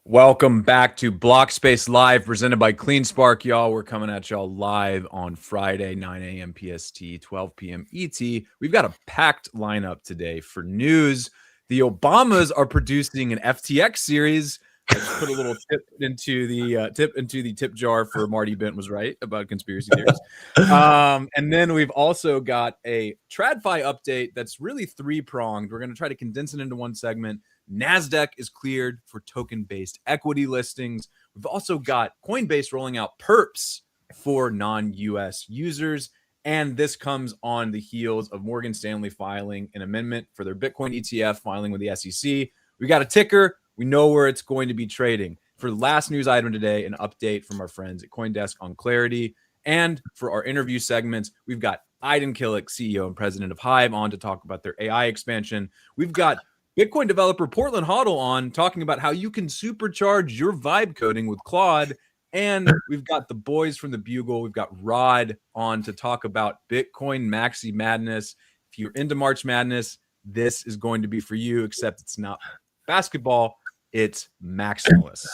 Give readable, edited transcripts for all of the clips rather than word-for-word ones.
Welcome back to Blockspace Live, presented by CleanSpark, y'all. We're coming at y'all live on Friday, 9 a.m. PST, 12 p.m. ET. We've got a packed lineup today for news. The Obamas are producing an FTX series. I just put a little tip into the tip jar for Marty Bent was right about conspiracy theories. And then we've also got a TradFi update that's really three-pronged. We're going to try to condense it into one segment. Nasdaq is cleared for token-based equity listings. We've also got Coinbase rolling out perps for non-US users. And this comes on the heels of Morgan Stanley filing an amendment for their Bitcoin ETF, filing with the SEC. We got a ticker. We know where it's going to be trading. For the last news item today, an update from our friends at CoinDesk on Clarity. And for our interview segments, we've got Aydin Kilic, CEO and president of HIVE, on to talk about their AI expansion. We've got Bitcoin developer Portland Hodl on talking about how you can supercharge your vibe coding with Claude. And we've got the boys from the Bugle. We've got Rod on to talk about Bitcoin Maxi madness. If you're into March Madness, this is going to be for you, except it's not basketball. It's Maximalist.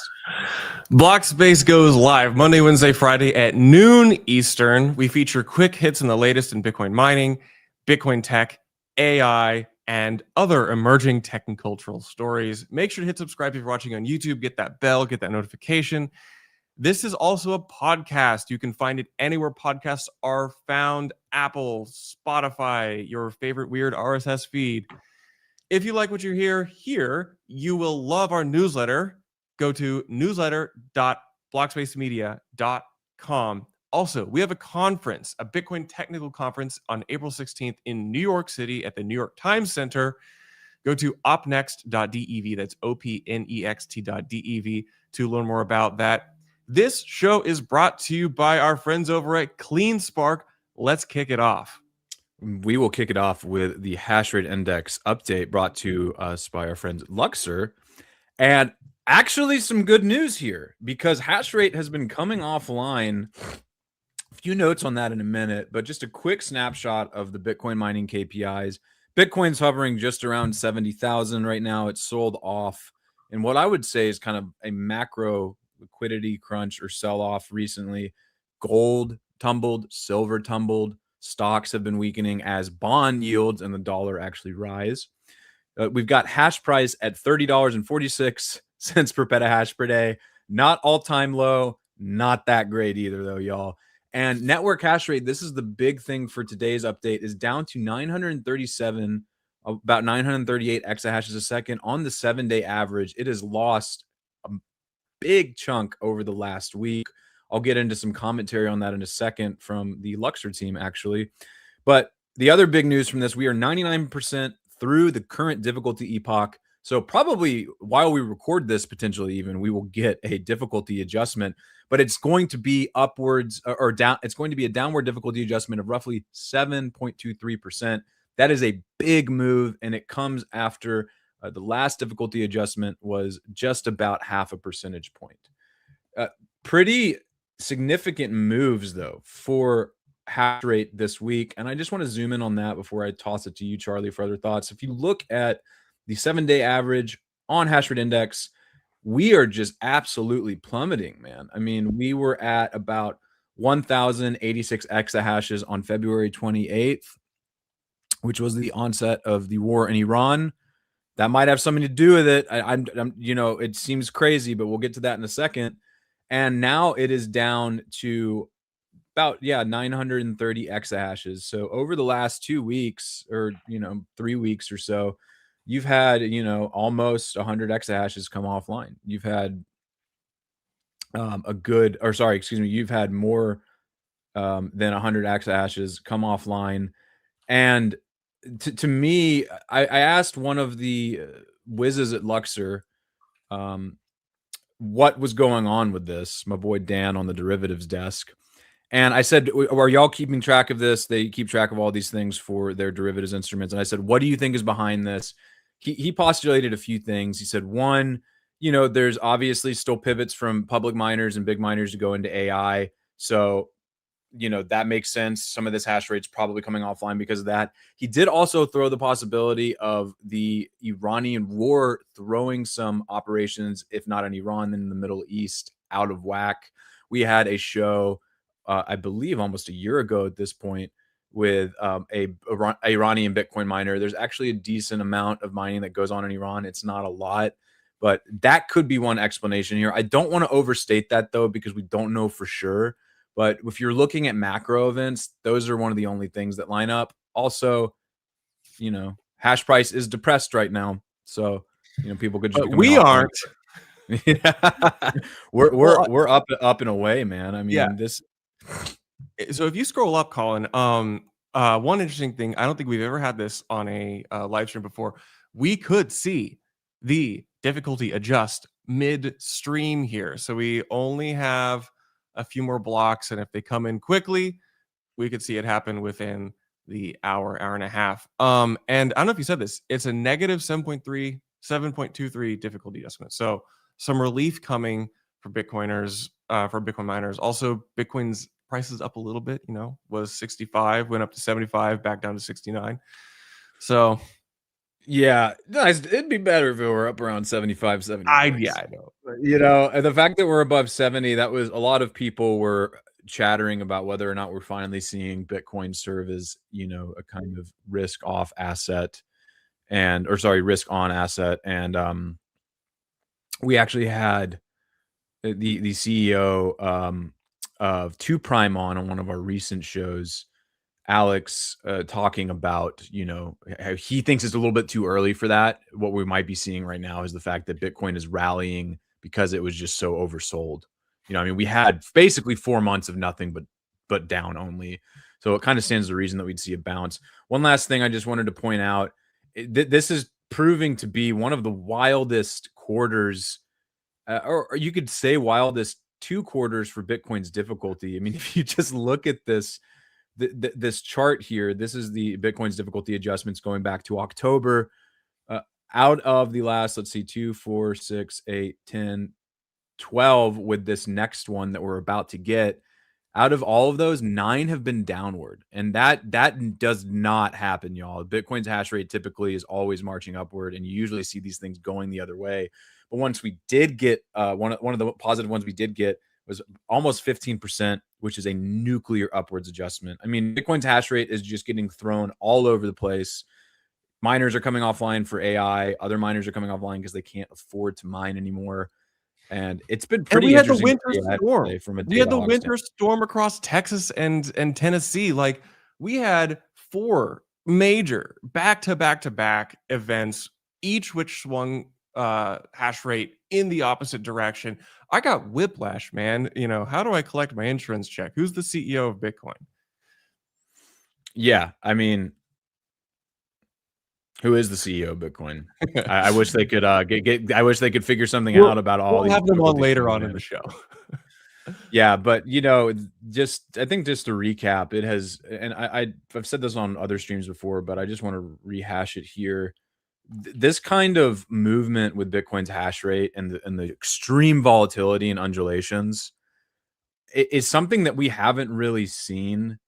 Blockspace goes live Monday, Wednesday, Friday at noon Eastern. We feature quick hits in the latest in Bitcoin mining, Bitcoin tech, AI, and other emerging tech and cultural stories. Make sure to hit subscribe if you're watching on YouTube. Get that bell, get that notification. This is also a podcast. You can find it anywhere podcasts are found: Apple, Spotify, your favorite weird RSS feed. If you like what you hear here, you will love our newsletter. Go to newsletter.blockspacemedia.com. Also, we have a conference, a Bitcoin technical conference on April 16th in New York City at the New York Times Center. Go to opnext.dev, that's opnext.dev, to learn more about that. This show is brought to you by our friends over at CleanSpark. Let's kick it off. We will kick it off with the Hashrate Index update brought to us by our friends Luxor. And actually some good news here, because Hashrate has been coming offline. A few notes on that in a minute, but just a quick snapshot of the Bitcoin mining KPIs. Bitcoin's hovering just around 70,000 right now. It's sold off in what I would say is kind of a macro liquidity crunch or sell-off recently. Gold tumbled, silver tumbled. Stocks have been weakening as bond yields and the dollar actually rise. We've got hash price at $30.46 per petahash per day. Not all-time low. Not that great either, though, y'all. And network hash rate, this is the big thing for today's update, is down to 937, about 938 exahashes a second on the 7-day average. It has lost a big chunk over the last week. I'll get into some commentary on that in a second from the Luxor team, actually. But the other big news from this, we are 99% through the current difficulty epoch. So probably while we record this, potentially even, we will get a difficulty adjustment, but it's going to be upwards or down. It's going to be a downward difficulty adjustment of roughly 7.23%. That is a big move, and it comes after the last difficulty adjustment was just about half a percentage point. Pretty significant moves, though, for hash rate this week. And I just want to zoom in on that before I toss it to you, Charlie, for other thoughts. If you look at the 7-day average on Hashrate Index, we are just absolutely plummeting, man. I mean, we were at about 1,086 exahashes on February 28th, which was the onset of the war in Iran. That might have something to do with it. I'm it seems crazy, but we'll get to that in a second. And now it is down to about 930 exahashes. So over the last 2 weeks or 3 weeks or so, you've had almost 100 exahashes come offline. You've had you've had more than 100 exahashes come offline. And to me, I asked one of the whizzes at Luxor what was going on with this, my boy Dan on the derivatives desk. And I said, are y'all keeping track of this? They keep track of all these things for their derivatives instruments. And I said, what do you think is behind this? He postulated a few things. He said, one, there's obviously still pivots from public miners and big miners to go into AI. So, that makes sense. Some of this hash rate's probably coming offline because of that. He did also throw the possibility of the Iranian war throwing some operations, if not in Iran, then in the Middle East, out of whack. We had a show, I believe almost a year ago at this point, with a Iranian Bitcoin miner. There's actually a decent amount of mining that goes on in Iran. It's not a lot, but that could be one explanation here. I don't want to overstate that, though, because we don't know for sure. But if you're looking at macro events, those are one of the only things that line up. Also, hash price is depressed right now. So, people could just be coming we aren't. Yeah. we're up and away, man. I mean, this. So if you scroll up, Colin, one interesting thing, I don't think we've ever had this on a live stream before. We could see the difficulty adjust mid-stream here. So we only have a few more blocks, and if they come in quickly, we could see it happen within the hour and a half. And I don't know if you said this, it's a negative 7.23 difficulty adjustment. So some relief coming for Bitcoiners, for Bitcoin miners. Also, Bitcoin's prices up a little bit, was 65, went up to 75, back down to 69. So yeah, nice. It'd be better if it were up around 75, 70. I know. And the fact that we're above 70, that was a lot of people were chattering about whether or not we're finally seeing Bitcoin serve as, a kind of risk off asset risk on asset. And we actually had the CEO of 2Prime on one of our recent shows, Alex, talking about, how he thinks it's a little bit too early for that. What we might be seeing right now is the fact that Bitcoin is rallying because it was just so oversold. We had basically 4 months of nothing but down only. So it kind of stands to reason that we'd see a bounce. One last thing I just wanted to point out, this is proving to be one of the wildest quarters, or you could say wildest 2 quarters for Bitcoin's difficulty. I mean, if you just look at this chart here, this is the Bitcoin's difficulty adjustments going back to October. Out of the last, let's see, 2, 4, 6, 8, 10, 12 with this next one that we're about to get. Out of all of those, 9 have been downward. And that does not happen, y'all. Bitcoin's hash rate typically is always marching upward, and you usually see these things going the other way. But once we did get one of the positive ones we did get was almost 15%, which is a nuclear upwards adjustment. I mean, Bitcoin's hash rate is just getting thrown all over the place. Miners are coming offline for AI. Other miners are coming offline because they can't afford to mine anymore. And it's been pretty interesting. We had the winter storm across Texas and Tennessee. Like, we had 4 major back-to-back events, each which swung hash rate in the opposite direction. I got whiplash, man. How do I collect my insurance check? Who's the CEO of Bitcoin? Yeah, I mean, who is the CEO of Bitcoin? I wish they could I wish they could figure something out about all. We'll have them on later on in the show. Yeah, but I think just to recap, it has, and I've said this on other streams before, but I just want to rehash it here. This kind of movement with Bitcoin's hash rate and the extreme volatility and undulations is something that we haven't really seen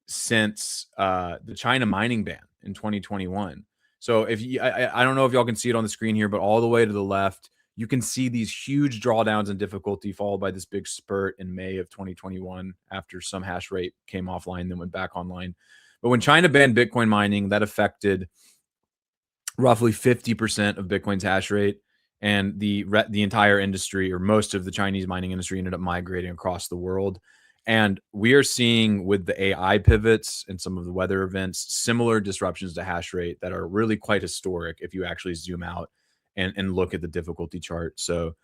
since the China mining ban in 2021. So if I don't know if y'all can see it on the screen here, but all the way to the left, you can see these huge drawdowns in difficulty followed by this big spurt in May of 2021 after some hash rate came offline, then went back online. But when China banned Bitcoin mining, that affected roughly 50% of Bitcoin's hash rate, and the entire industry, or most of the Chinese mining industry, ended up migrating across the world. And we are seeing with the AI pivots and some of the weather events, similar disruptions to hash rate that are really quite historic if you actually zoom out and look at the difficulty chart. So,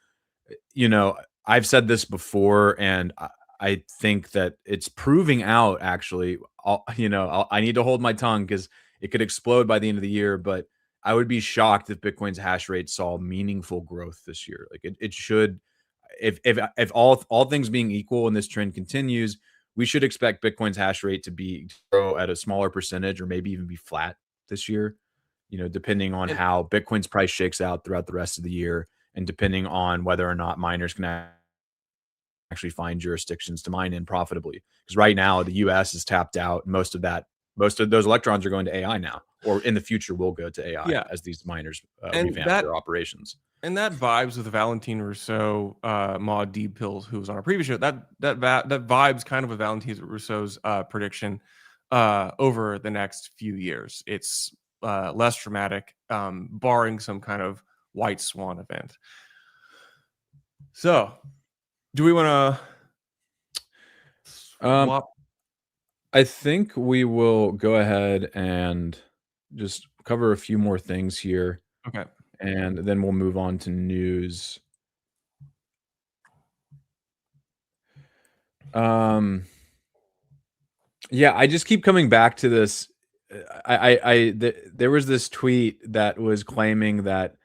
I've said this before, and I think that it's proving out, actually. I need to hold my tongue because it could explode by the end of the year, but I would be shocked if Bitcoin's hash rate saw meaningful growth this year. Like it should, if all things being equal and this trend continues, we should expect Bitcoin's hash rate to grow at a smaller percentage or maybe even be flat this year, depending on how Bitcoin's price shakes out throughout the rest of the year, and depending on whether or not miners can actually find jurisdictions to mine in profitably. Because right now the US is tapped out. Most of those electrons are going to AI now, or in the future will go to AI as these miners revamp their operations. And that vibes with Valentine Rousseau, Maud D. Pills, who was on our previous show. That vibes kind of with Valentine Rousseau's prediction over the next few years. It's less dramatic, barring some kind of white swan event. So, do we want to? I think we will go ahead and just cover a few more things here. Okay. And then we'll move on to news. Yeah, I just keep coming back to this. There was this tweet that was claiming that,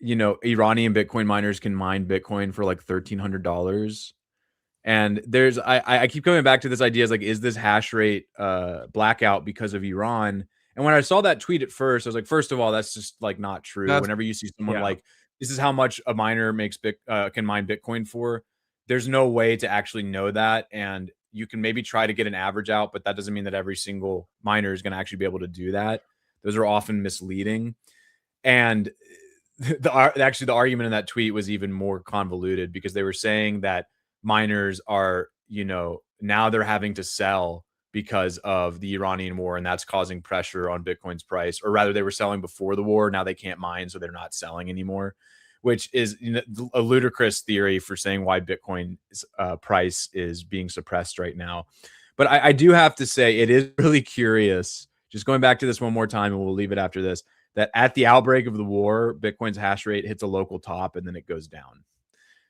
Iranian Bitcoin miners can mine Bitcoin for like $1,300. And I keep coming back to this idea, is this hash rate blackout because of Iran? And when I saw that tweet at first, I was like, first of all, that's just like not true. Whenever you see someone like, this is how much a miner can mine Bitcoin for, there's no way to actually know that. And you can maybe try to get an average out, but that doesn't mean that every single miner is going to actually be able to do that. Those are often misleading. And the argument in that tweet was even more convoluted, because they were saying that miners are, now they're having to sell because of the Iranian war, and that's causing pressure on Bitcoin's price. Or rather, they were selling before the war. Now they can't mine, so they're not selling anymore, which is a ludicrous theory for saying why Bitcoin's price is being suppressed right now. But I do have to say, it is really curious, just going back to this one more time, and we'll leave it after this, that at the outbreak of the war, Bitcoin's hash rate hits a local top and then it goes down.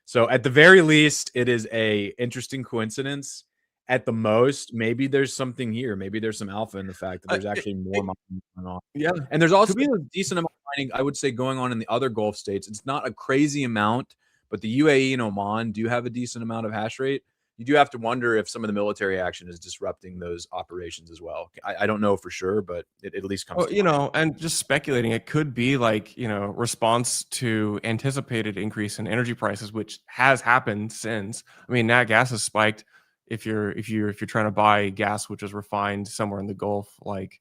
So at the very least, it is a interesting coincidence. At the most, maybe there's something here. Maybe there's some alpha in the fact that there's actually more mining going on. Yeah. And there's also a decent amount of mining, I would say, going on in the other Gulf states. It's not a crazy amount, but the UAE and Oman do have a decent amount of hash rate. You do have to wonder if some of the military action is disrupting those operations as well. I don't know for sure, but it at least comes to mind. And just speculating, it could be like, response to anticipated increase in energy prices, which has happened since. I mean, nat gas has spiked. If you're trying to buy gas which is refined somewhere in the Gulf, like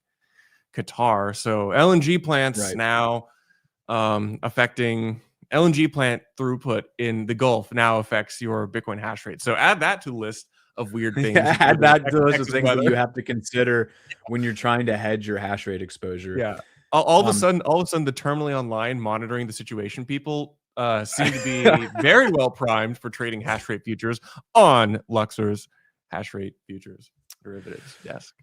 Qatar, so LNG plants now affecting LNG plant throughput in the Gulf now affects your Bitcoin hash rate. So add that to the list of weird things. Add that to the list of things that you have to consider when you're trying to hedge your hash rate exposure. Yeah. All of a sudden, the terminally online monitoring the situation people seem to be very well primed for trading hash rate futures on Luxor's hash rate futures derivatives desk.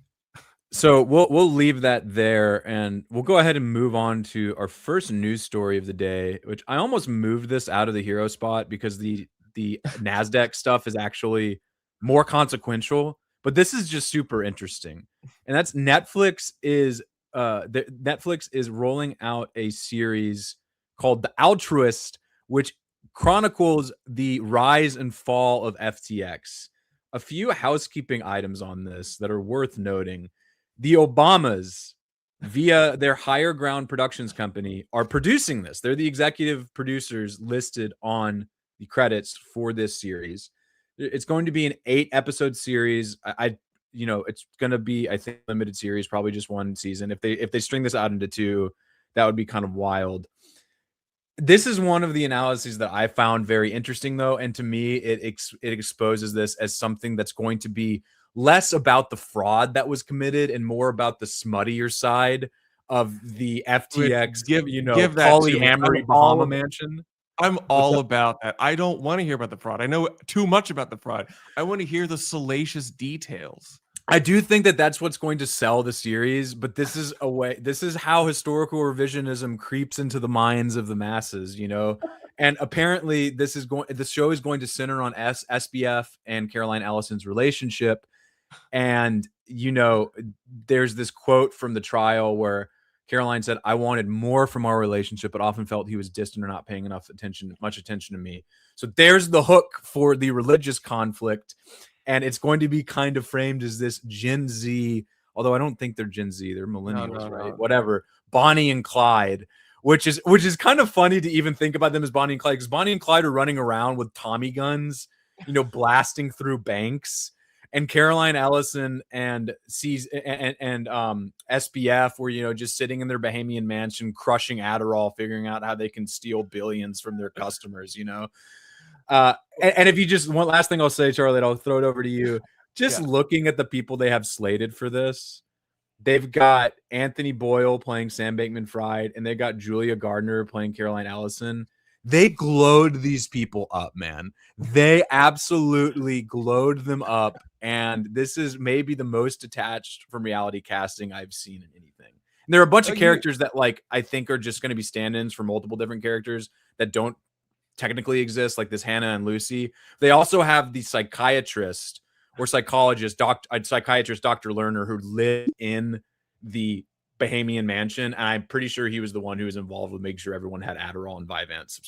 So we'll leave that there, and we'll go ahead and move on to our first news story of the day, which I almost moved this out of the hero spot because the Nasdaq stuff is actually more consequential, but this is just super interesting. And that's Netflix is rolling out a series called The Altruist, which chronicles the rise and fall of FTX. A few housekeeping items on this that are worth noting. The Obamas, via their Higher Ground Productions company, are producing this. They're the executive producers listed on the credits for this series. It's going to be an 8-episode series. It's going to be, I think, limited series, probably just one season. If they string this out into 2, that would be kind of wild. This is one of the analyses that I found very interesting, though, and to me, it exposes this as something that's going to be less about the fraud that was committed and more about the smuttier side of the FTX, give polyamory Bahama mansion. I'm all about that. I don't want to hear about the fraud. I know too much about the fraud. I want to hear the salacious details. I do think that that's what's going to sell the series, but this is how historical revisionism creeps into the minds of the masses, And apparently the show is going to center on SBF and Caroline Ellison's relationship. And, there's this quote from the trial where Caroline said, "I wanted more from our relationship, but often felt he was distant or not paying much attention to me." So there's the hook for the religious conflict. And it's going to be kind of framed as this Gen Z, although I don't think they're Gen Z, they're millennials, right? Whatever. Bonnie and Clyde, which is kind of funny to even think about them as Bonnie and Clyde, because Bonnie and Clyde are running around with Tommy guns, blasting through banks. And Caroline Ellison and SBF were, just sitting in their Bahamian mansion, crushing Adderall, figuring out how they can steal billions from their customers, and if you just, one last thing I'll say, Charlie, and I'll throw it over to you. Just looking at the people they have slated for this, they've got Anthony Boyle playing Sam Bankman-Fried, and they've got Julia Gardner playing Caroline Ellison. They glowed these people up, man. They absolutely glowed them up. And this is maybe the most detached from reality casting I've seen in anything. And there are a bunch of characters that I think are just going to be stand-ins for multiple different characters that don't technically exist, like this Hannah and Lucy. They also have the psychiatrist or psychologist, psychiatrist Dr. Lerner, who lived in the Bahamian mansion, and I'm pretty sure he was the one who was involved with making sure everyone had Adderall and Vyvanse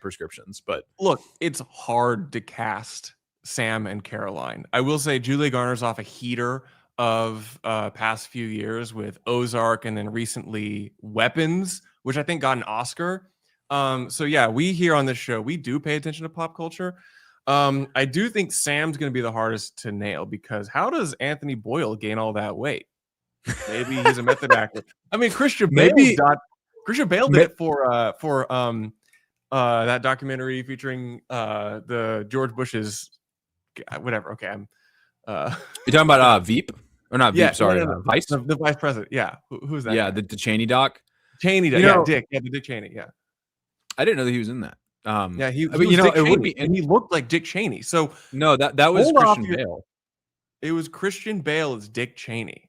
prescriptions. But look, it's hard to cast Sam and Caroline. I will say Julia Garner's off a heater of past few years with Ozark, and then recently Weapons, which I think got an Oscar. So yeah, we here on this show, we do pay attention to pop culture. I do think Sam's going to be the hardest to nail, because how does Anthony Boyle gain all that weight? Maybe he's a method actor. I mean, Christian Bale did it for that documentary featuring the George Bush's whatever. Okay, I'm. You're talking about Veep or not? Veep, sorry, Vice. The vice president. Yeah, who's that? Yeah, the Cheney doc. Cheney doc. Yeah, Dick. Yeah, the Dick Cheney. Yeah, I didn't know that he was in that. Yeah, he was Dick Cheney, and he looked like Dick Cheney. So no, that was Christian Bale. It was Christian Bale as Dick Cheney.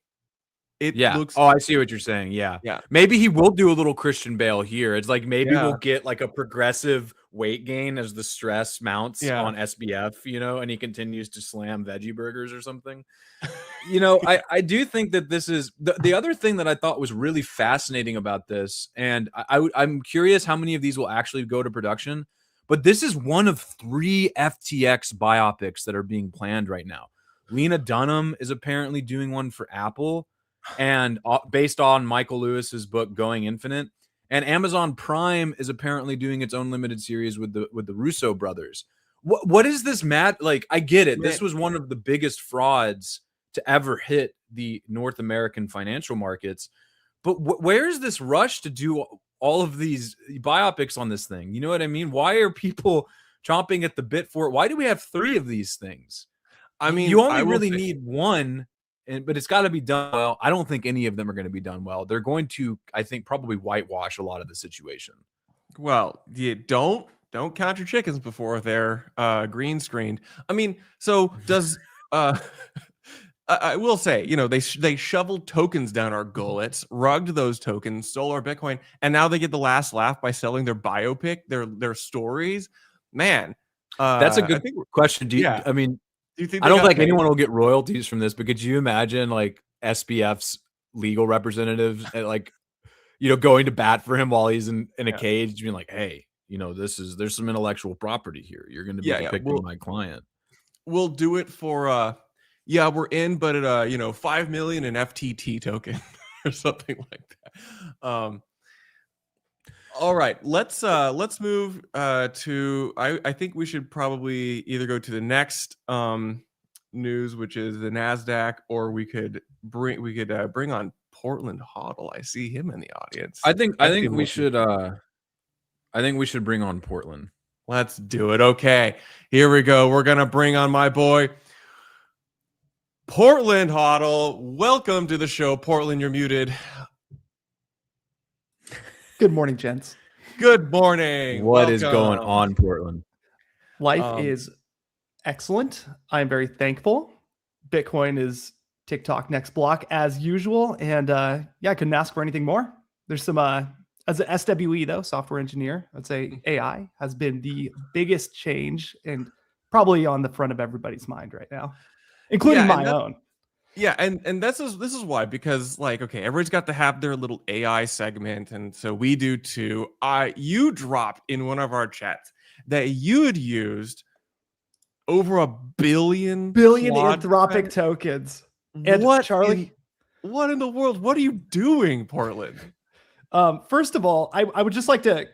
It looks. Oh, I see what you're saying. Yeah. Maybe he will do a little Christian Bale here. It's like maybe we'll get like a progressive weight gain as the stress mounts on SBF, and he continues to slam veggie burgers or something. I do think that this is the other thing that I thought was really fascinating about this, and I'm curious how many of these will actually go to production. But this is one of 3 FTX biopics that are being planned right now. Lena Dunham is apparently doing one for Apple, and based on Michael Lewis's book Going Infinite, and Amazon Prime is apparently doing its own limited series with the Russo brothers. What is this, Matt? Like, I get it. This was one of the biggest frauds to ever hit the North American financial markets, but where's this rush to do all of these biopics on this thing? You know what I mean? Why are people chomping at the bit for it? Why do we have 3 of these things? I mean, you only really need one. But it's got to be done well. I don't think any of them are going to be done well. They're going to, I think, probably whitewash a lot of the situation. Well, you don't count your chickens before they're green screened. I mean, so does I will say, they shoveled tokens down our gullets, rugged those tokens, stole our Bitcoin, and now they get the last laugh by selling their biopic, their stories. Man, that's a good question. Do you? Yeah. I mean. I don't think anyone will get royalties from this, but could you imagine like SBF's legal representatives going to bat for him while he's in a cage, being like, hey, there's some intellectual property here. You're going to be depicting my client. We'll do it for we're in, but at 5 million in FTT token or something like that. All right, let's move to. I think we should probably either go to the next news, which is the Nasdaq, or we could bring on Portland Hodl. I see him in the audience. I think we should. I think we should bring on Portland. Let's do it. Okay, here we go. We're gonna bring on my boy Portland Hodl. Welcome to the show, Portland. You're muted. Good morning, gents. Good morning. What is going on, Portland? Life is excellent. I'm very thankful. Bitcoin is TikTok next block as usual. And I couldn't ask for anything more. There's some, as an SWE though, software engineer, I'd say AI has been the biggest change and probably on the front of everybody's mind right now, including my own. Yeah, and this is why, because everybody's got to have their little AI segment, and so we do too. You dropped in one of our chats that you had used over 1 billion Anthropic tokens. And what, Charlie? What in the world? What are you doing, Portland? First of all, I would just like to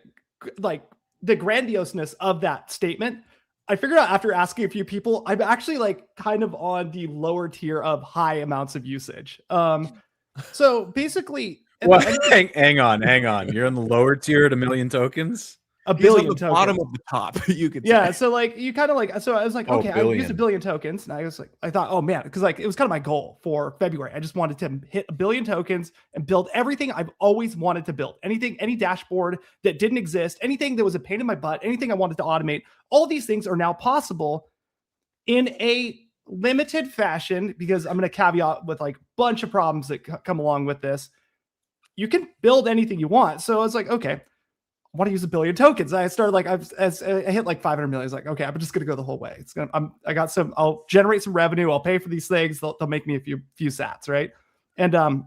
the grandioseness of that statement. I figured out after asking a few people, I'm actually like kind of on the lower tier of high amounts of usage. So basically, Well, hang on. You're in the lower tier at 1 million tokens. a He's billion on the tokens. bottom of the top. You could Yeah, say. so like you kind of like, so I was like, okay, I used 1 billion. billion tokens, and I was like, I thought, oh man, because like it was kind of my goal for February. I just wanted to hit 1 billion tokens and build everything I've always wanted to build. Anything, any dashboard that didn't exist, anything that was a pain in my butt, anything I wanted to automate. All these things are now possible in a limited fashion, because I'm going to caveat with like a bunch of problems that come along with this. You can build anything you want. So I was like, okay, I want to use 1 billion tokens. I started like, I hit like 500 million. I was like, okay, I'm just going to go the whole way. I'll generate some revenue. I'll pay for these things. They'll make me a few sats. Right. And,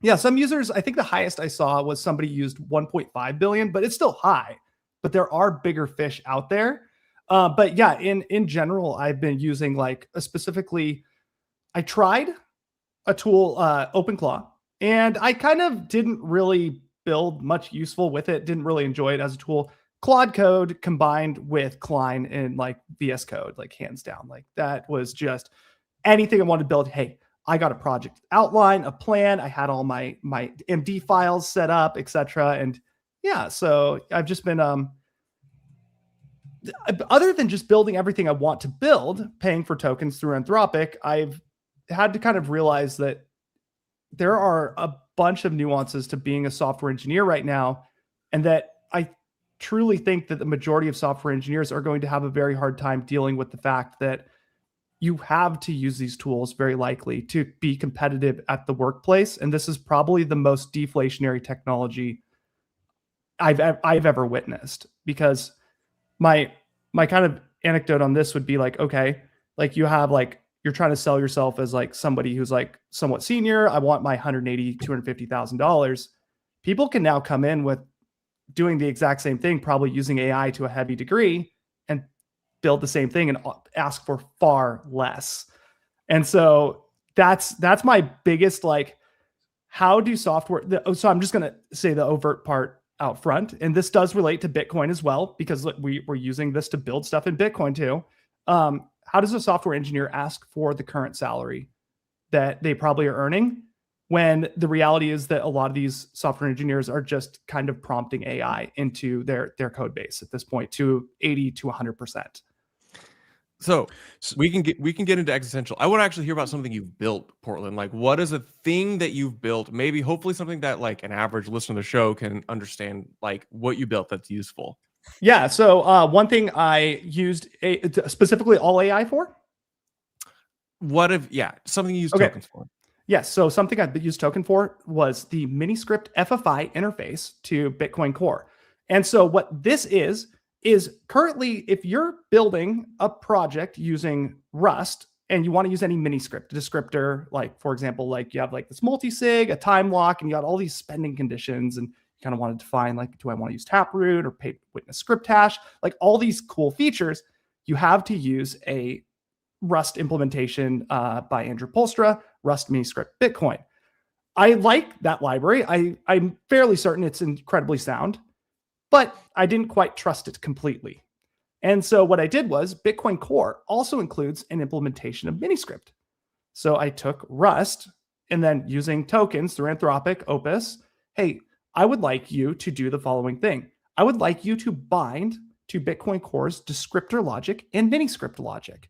yeah, some users, I think the highest I saw was somebody used 1.5 billion, but it's still high, but there are bigger fish out there. But yeah, in general, I've been using like I tried a tool, OpenClaw, and I kind of didn't really build much useful with it. Didn't really enjoy it as a tool. Claude Code combined with Klein and like VS Code, like hands down, like that was just anything I wanted to build. Hey, I got a project outline, a plan. I had all my MD files set up, etc. And yeah, so I've just been other than just building everything I want to build, paying for tokens through Anthropic, I've had to kind of realize that there are a bunch of nuances to being a software engineer right now, and that I truly think that the majority of software engineers are going to have a very hard time dealing with the fact that you have to use these tools very likely to be competitive at the workplace. And this is probably the most deflationary technology I've ever witnessed, because my kind of anecdote on this would be like, okay, like you have like, you're trying to sell yourself as like somebody who's like somewhat senior. I want my $250,000. People can now come in with doing the exact same thing, probably using AI to a heavy degree, and build the same thing and ask for far less. And so that's my biggest, like, how do software, so I'm just going to say the overt part out front. And this does relate to Bitcoin as well, because we're using this to build stuff in Bitcoin too. How does a software engineer ask for the current salary that they probably are earning, when the reality is that a lot of these software engineers are just kind of prompting AI into their code base at this point to 80 to 100%. So we can get into existential. I want to actually hear about something you've built, Portland. Like, what is a thing that you've built? Maybe, hopefully, something that like an average listener to the show can understand, like what you built that's useful. Yeah. So one thing I used specifically all AI for. Something you use tokens for. Yes. So something I used token for was the Miniscript FFI interface to Bitcoin Core. And so what this is currently, if you're building a project using Rust and you want to use any Miniscript descriptor, like for example, like you have like this multi-sig, a time lock, and you got all these spending conditions, and you kind of want to define like, do I want to use Taproot or pay witness script hash? Like all these cool features, you have to use a Rust implementation by Andrew Polstra, Rust Miniscript Bitcoin. I like that library. I'm fairly certain it's incredibly sound, but I didn't quite trust it completely. And so what I did was Bitcoin Core also includes an implementation of Miniscript. So I took Rust and then using tokens through Anthropic, Opus, hey, I would like you to do the following thing. I would like you to bind to Bitcoin Core's descriptor logic and Miniscript logic.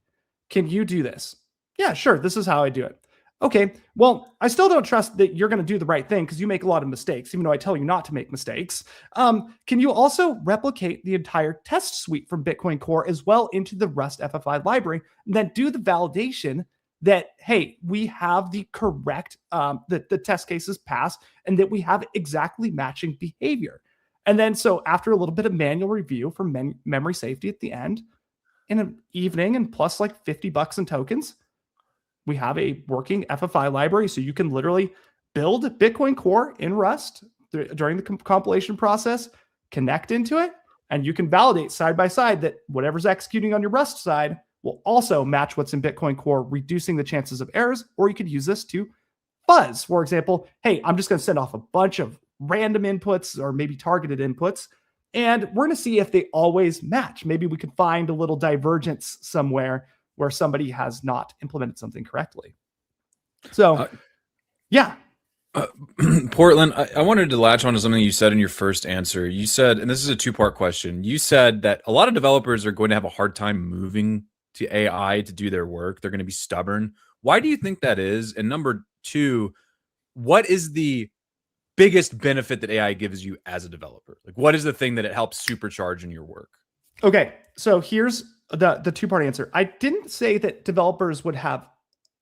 Can you do this? Yeah, sure. This is how I do it. Okay, well, I still don't trust that you're going to do the right thing because you make a lot of mistakes, even though I tell you not to make mistakes. Can you also replicate the entire test suite from Bitcoin Core as well into the Rust FFI library, and then do the validation that, hey, we have the correct, the test cases pass, and that we have exactly matching behavior. And then so after a little bit of manual review for memory safety at the end, in an evening and plus like $50 in tokens, we have a working FFI library. So you can literally build Bitcoin Core in Rust during the compilation process, connect into it, and you can validate side by side that whatever's executing on your Rust side will also match what's in Bitcoin Core, reducing the chances of errors. Or you could use this to fuzz. For example, hey, I'm just going to send off a bunch of random inputs or maybe targeted inputs, And we're going to see if they always match. Maybe we can find a little divergence somewhere where somebody has not implemented something correctly. So, yeah. Portland, I wanted to latch on to something you said in your first answer. You said, and this is a two-part question, you said that a lot of developers are going to have a hard time moving to AI to do their work. They're going to be stubborn. Why do you think that is? And number two, what is the biggest benefit that AI gives you as a developer? Like, what is the thing that it helps supercharge in your work? Okay, so here's the two-part answer. I didn't say that developers would have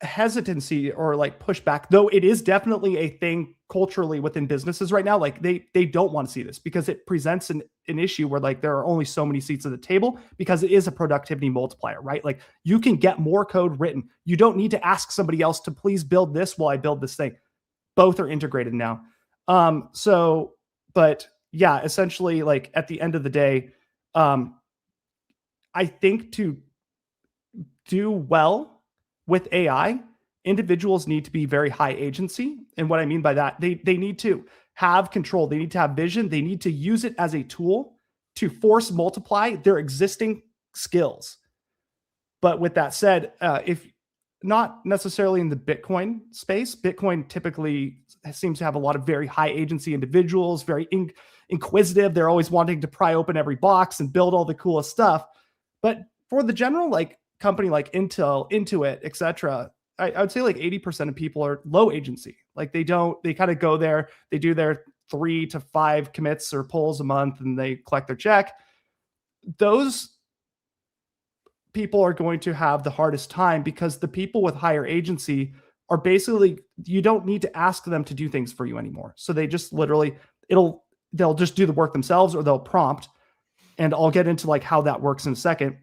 hesitancy or like pushback, though it is definitely a thing culturally within businesses right now. Like they don't want to see this because it presents an issue where like there are only so many seats at the table, because it is a productivity multiplier, right? Like you can get more code written. You don't need to ask somebody else to please build this while I build this thing. Both are integrated now. But yeah, essentially, like at the end of the day, I think to do well with AI, individuals need to be very high agency. And what I mean by that, they need to have control. They need to have vision. They need to use it as a tool to force multiply their existing skills. But with that said, if not necessarily in the Bitcoin space, Bitcoin typically seems to have a lot of very high agency individuals, very inquisitive. They're always wanting to pry open every box and build all the coolest stuff. But for the general like company like Intel, Intuit, etc., I would say like 80% of people are low agency. Like they kind of go there, they do their 3 to 5 commits or pulls a month, and they collect their check. Those people are going to have the hardest time because the people with higher agency are basically, you don't need to ask them to do things for you anymore. So they just literally, they'll just do the work themselves, or they'll prompt. And I'll get into like how that works in a second.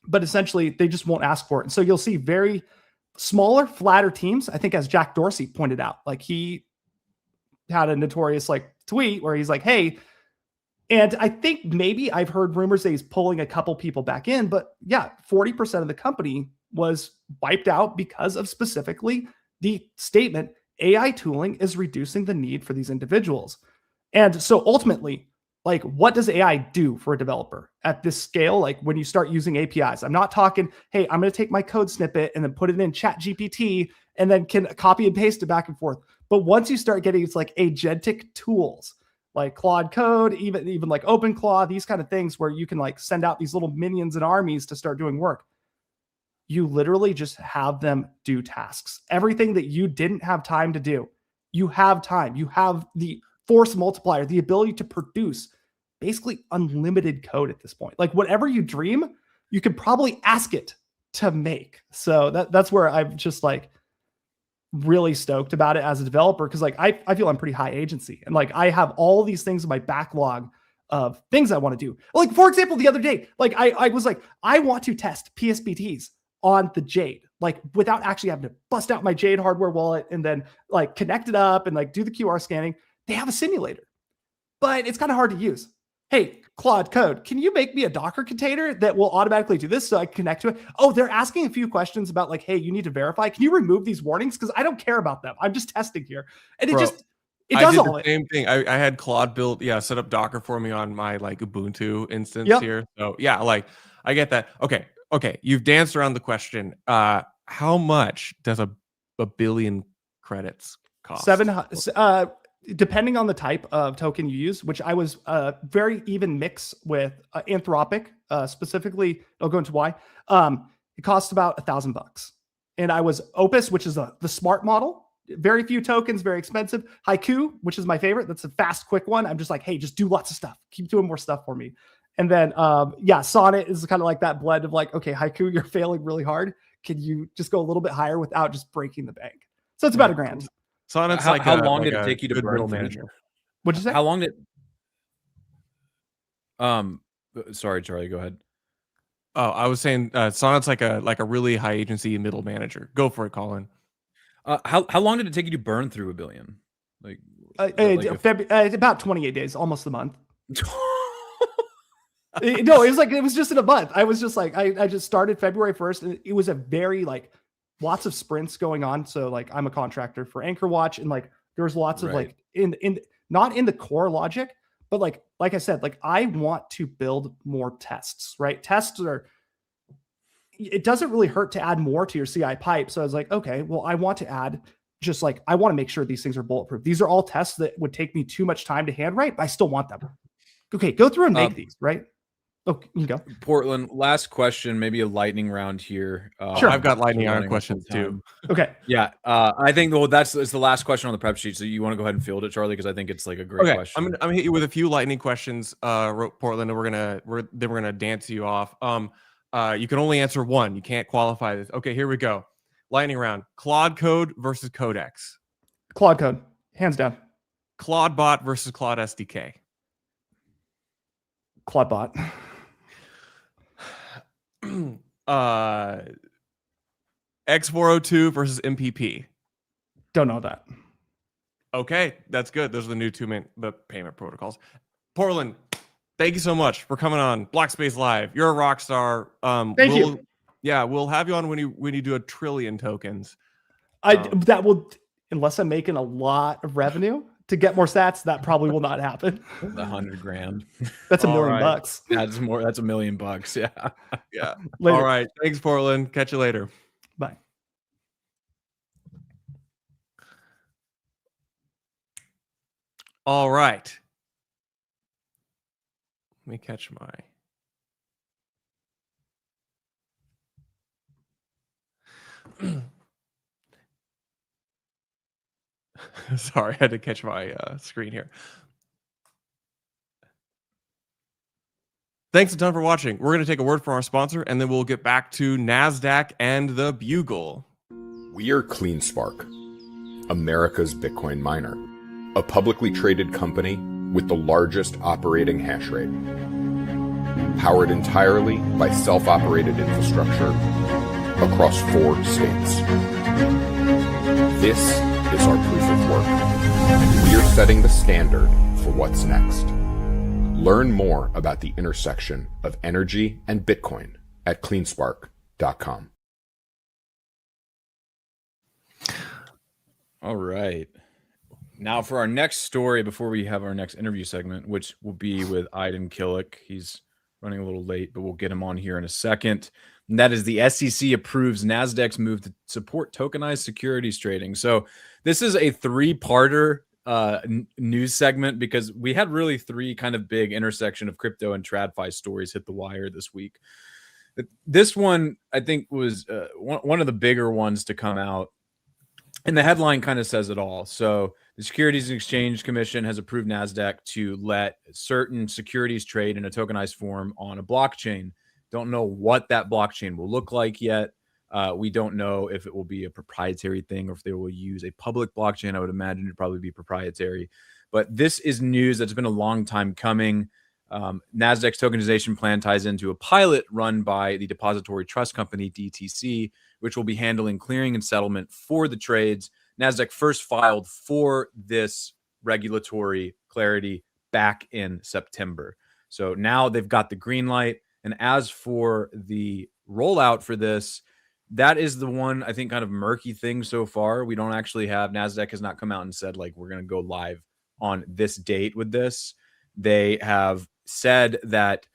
But essentially, they just won't ask for it. And so you'll see very smaller, flatter teams. I think as Jack Dorsey pointed out, like he had a notorious like tweet where he's like, hey, and I think maybe I've heard rumors that he's pulling a couple people back in, but yeah, 40% of the company was wiped out because of specifically the statement, AI tooling is reducing the need for these individuals. And so ultimately, like, what does AI do for a developer at this scale? Like when you start using APIs, I'm not talking, hey, I'm going to take my code snippet and then put it in ChatGPT and then can copy and paste it back and forth. But once you start getting it's like agentic tools, like Claude Code, even like OpenClaw, these kind of things where you can like send out these little minions and armies to start doing work. You literally just have them do tasks. Everything that you didn't have time to do, you have time. You have the force multiplier, the ability to produce basically unlimited code at this point. Like whatever you dream, you could probably ask it to make. So that's where I'm just like really stoked about it as a developer, because like I feel I'm pretty high agency, and like I have all these things in my backlog of things I want to do. Like for example, the other day, like I was like, I want to test PSBTs on the Jade, like without actually having to bust out my Jade hardware wallet and then like connect it up and like do the QR scanning. They have a simulator, but it's kind of hard to use. Hey, Claude Code, can you make me a Docker container that will automatically do this so I can connect to it? Oh, they're asking a few questions about like, hey, you need to verify. Can you remove these warnings? Because I don't care about them. I'm just testing here. And it does all the same thing. I had Claude build, set up Docker for me on my like Ubuntu instance here. So yeah, like I get that. Okay. You've danced around the question. How much does a billion credits cost? 700. Depending on the type of token you use, which I was very even mix with Anthropic, specifically, I'll go into why. It costs about $1,000. And I was Opus, which is the smart model. Very few tokens, very expensive. Haiku, which is my favorite. That's a fast, quick one. I'm just like, hey, just do lots of stuff. Keep doing more stuff for me. And then, Sonnet is kind of like that blend of like, okay, Haiku, you're failing really hard. Can you just go a little bit higher without just breaking the bank? So it's about $1,000. Sonnet's how long did it take you to burn through? What'd you say? How long did? Sorry, Charlie. Go ahead. Oh, I was saying Sonnet's like a really high agency middle manager. Go for it, Colin. How long did it take you to burn through $1 billion? Like, about 28 days, almost a month. No, it was just in a month. I was just like, I just started February 1st, and it was a very like lots of sprints going on. So like I'm a contractor for Anchor Watch, and like there was lots of like in not in the core logic, But like I said, like I want to build more tests, right? Tests are, it doesn't really hurt to add more to your CI pipe. So I was like, okay, well, I want to add just like, I want to make sure these things are bulletproof. These are all tests that would take me too much time to handwrite, but I still want them. Okay, go through and make these, right? Oh, you go. Portland, last question, maybe a lightning round here. Sure. I've got lightning round questions too. Okay. Yeah. I think it's the last question on the prep sheet. So you want to go ahead and field it, Charlie? Because I think it's like a great question. I'm gonna hit you with a few lightning questions, Portland, and we're gonna dance you off. You can only answer one. You can't qualify this. Okay, here we go. Lightning round. Claude Code versus Codex. Claude Code, hands down. Claude Bot versus Claude SDK. Claude Bot. X402 versus MPP. Don't know that. Okay, that's good. Those are the new the payment protocols. Portland, thank you so much for coming on Blockspace Live. You're a rock star. Thank you. Yeah, we'll have you on when you do 1 trillion tokens. That will, unless I'm making a lot of revenue to get more sats, that probably will not happen. The $100,000. That's $1 million bucks. That's more. That's $1 million bucks. Yeah. Yeah. Later. All right. Thanks, Portland. Catch you later. Bye. All right. Let me catch my. Sorry, I had to catch my screen here. Thanks a ton for watching. We're going to take a word from our sponsor, and then we'll get back to Nasdaq and the Bugle. We are CleanSpark, America's Bitcoin miner, a publicly traded company with the largest operating hash rate, powered entirely by self-operated infrastructure across 4 states. This is our proof of work, and we are setting the standard for what's next. Learn more about the intersection of energy and Bitcoin at cleanspark.com. All right. Now for our next story, before we have our next interview segment, which will be with Aydin Kilic. He's running a little late, but we'll get him on here in a second. And that is the SEC approves Nasdaq's move to support tokenized securities trading. So this is a 3-parter news segment because we had really 3 kind of big intersection of crypto and TradFi stories hit the wire this week. This one, I think, was one of the bigger ones to come out. And the headline kind of says it all. So the Securities and Exchange Commission has approved Nasdaq to let certain securities trade in a tokenized form on a blockchain. Don't know what that blockchain will look like yet. We don't know if it will be a proprietary thing or if they will use a public blockchain. I would imagine it'd probably be proprietary. But this is news that's been a long time coming. Nasdaq's tokenization plan ties into a pilot run by the depository trust company DTC, which will be handling clearing and settlement for the trades. Nasdaq first filed for this regulatory clarity back in September. So now they've got the green light. And as for the rollout for this, that is the one, I think, kind of murky thing so far. We don't actually have, Nasdaq has not come out and said, like, we're going to go live on this date with this. They have said that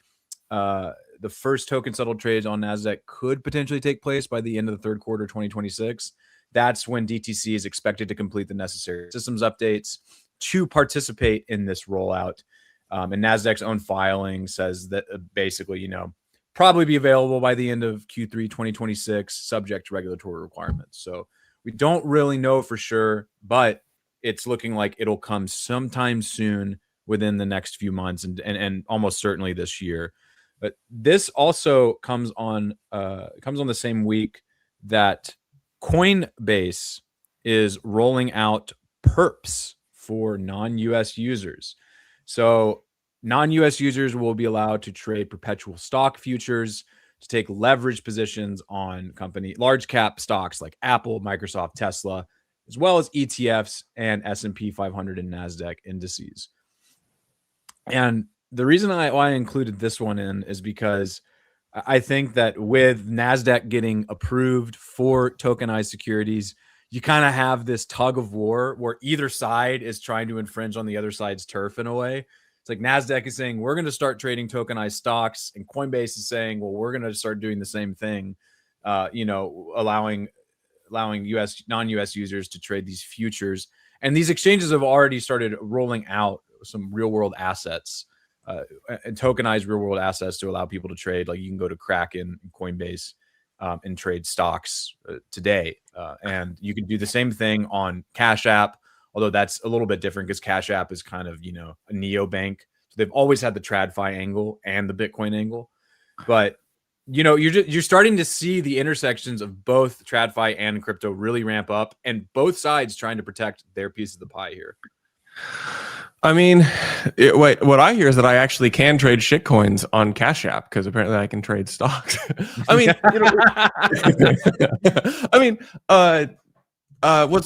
the first token settled trades on Nasdaq could potentially take place by the end of the 3rd quarter 2026. That's when DTC is expected to complete the necessary systems updates to participate in this rollout. And Nasdaq's own filing says that basically, probably be available by the end of Q3 2026, subject to regulatory requirements. So we don't really know for sure, but it's looking like it'll come sometime soon within the next few months and almost certainly this year. But this also comes on the same week that Coinbase is rolling out perps for non-US users. So non-US users will be allowed to trade perpetual stock futures to take leverage positions on large cap stocks like Apple, Microsoft, Tesla, as well as ETFs and S&P 500 and Nasdaq indices. And the reason why I included this one in is because I think that with Nasdaq getting approved for tokenized securities, you kind of have this tug of war where either side is trying to infringe on the other side's turf in a way. It's like Nasdaq is saying we're going to start trading tokenized stocks, and Coinbase is saying, well, we're going to start doing the same thing, allowing non-US users to trade these futures. And these exchanges have already started rolling out some real world assets, and tokenized real world assets to allow people to trade. Like you can go to Kraken and Coinbase and trade stocks today. And you can do the same thing on Cash App, although that's a little bit different because Cash App is kind of, a neobank. So they've always had the TradFi angle and the Bitcoin angle. But, you're starting to see the intersections of both TradFi and crypto really ramp up, and both sides trying to protect their piece of the pie here. I mean, what I hear is that I actually can trade shitcoins on Cash App because apparently I can trade stocks. I mean,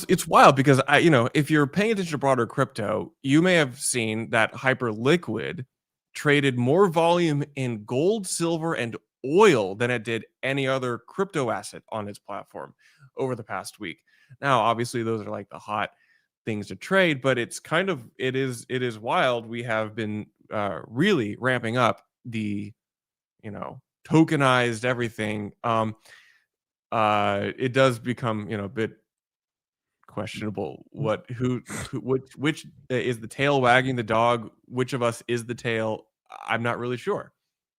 it's wild because if you're paying attention to broader crypto, you may have seen that Hyperliquid traded more volume in gold, silver, and oil than it did any other crypto asset on its platform over the past week. Now, obviously, those are like the hot things to trade, but it is wild. We have been really ramping up the tokenized everything. It does become a bit questionable which is the tail wagging the dog, which of us is the tail. I'm not really sure.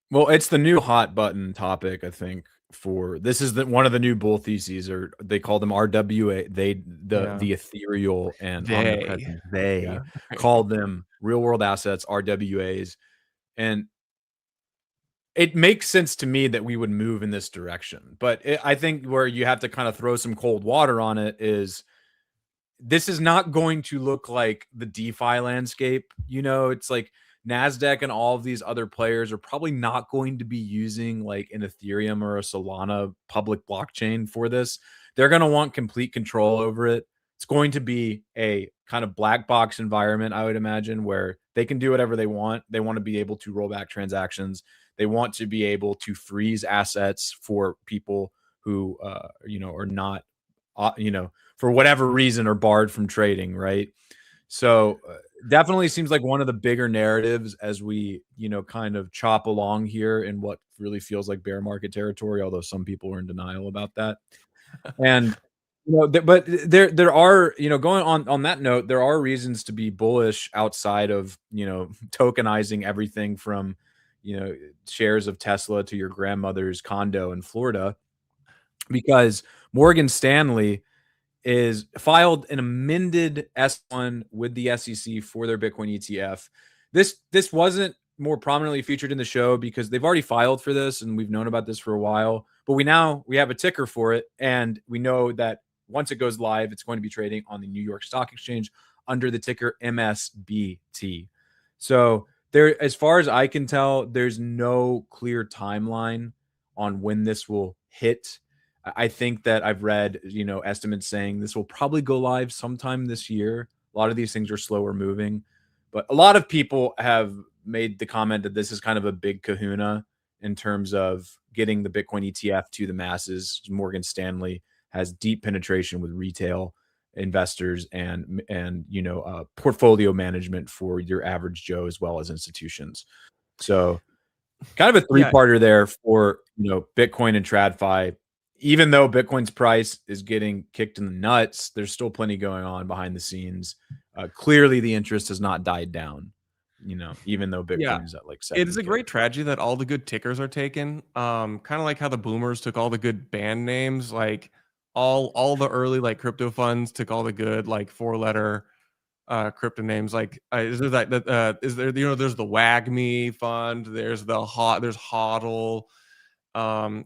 Well, it's the new hot button topic, I think. For this is one of the new bull theses, or they call them RWA. The ethereal and omnipresent. They call them real world assets, RWAs, and it makes sense to me that we would move in this direction. But I think where you have to kind of throw some cold water on it is this is not going to look like the DeFi landscape. It's like Nasdaq and all of these other players are probably not going to be using like an Ethereum or a Solana public blockchain for this. They're going to want complete control over it. It's going to be a kind of black box environment, I would imagine, where they can do whatever they want. They want to be able to roll back transactions. They want to be able to freeze assets for people who, are not, for whatever reason are barred from trading, right? So definitely seems like one of the bigger narratives as we, kind of chop along here in what really feels like bear market territory, although some people are in denial about that. And, but there are, going on that note, there are reasons to be bullish outside of, tokenizing everything from, shares of Tesla to your grandmother's condo in Florida, because Morgan Stanley is filed an amended S1 with the SEC for their Bitcoin ETF. This wasn't more prominently featured in the show because they've already filed for this and we've known about this for a while, but we have a ticker for it, and we know that once it goes live, it's going to be trading on the New York Stock Exchange under the ticker MSBT. So there, as far as I can tell, there's no clear timeline on when this will hit. I think that I've read, estimates saying this will probably go live sometime this year. A lot of these things are slower moving, but a lot of people have made the comment that this is kind of a big kahuna in terms of getting the Bitcoin ETF to the masses. Morgan Stanley has deep penetration with retail investors and portfolio management for your average Joe as well as institutions. So kind of a three-parter there for, Bitcoin and TradFi. Even though Bitcoin's price is getting kicked in the nuts, there's still plenty going on behind the scenes. Clearly, the interest has not died down, even though Bitcoin is at like 70K. It is a great tragedy that all the good tickers are taken. Kind of like how the boomers took all the good band names, like all the early like crypto funds took all the good like 4-letter crypto names. Like is there there's the WAGME fund, there's HODL.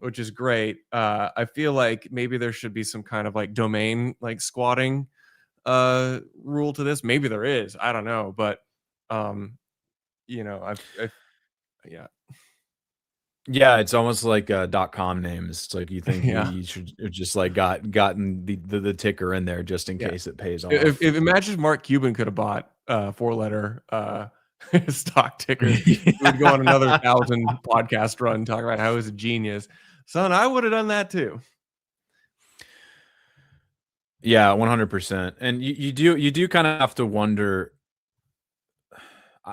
Which is great. I feel like maybe there should be some kind of like domain like squatting rule to this. Maybe there is. I don't know, but Yeah, it's almost like .com names. It's like you think you should have just like gotten the ticker in there just in case it pays off. If imagine Mark Cuban could have bought 4-letter stock tickers, we would go on another 1,000 podcast run talk about how he's a genius. Son, I would have done that too. Yeah, 100%. And you do kind of have to wonder.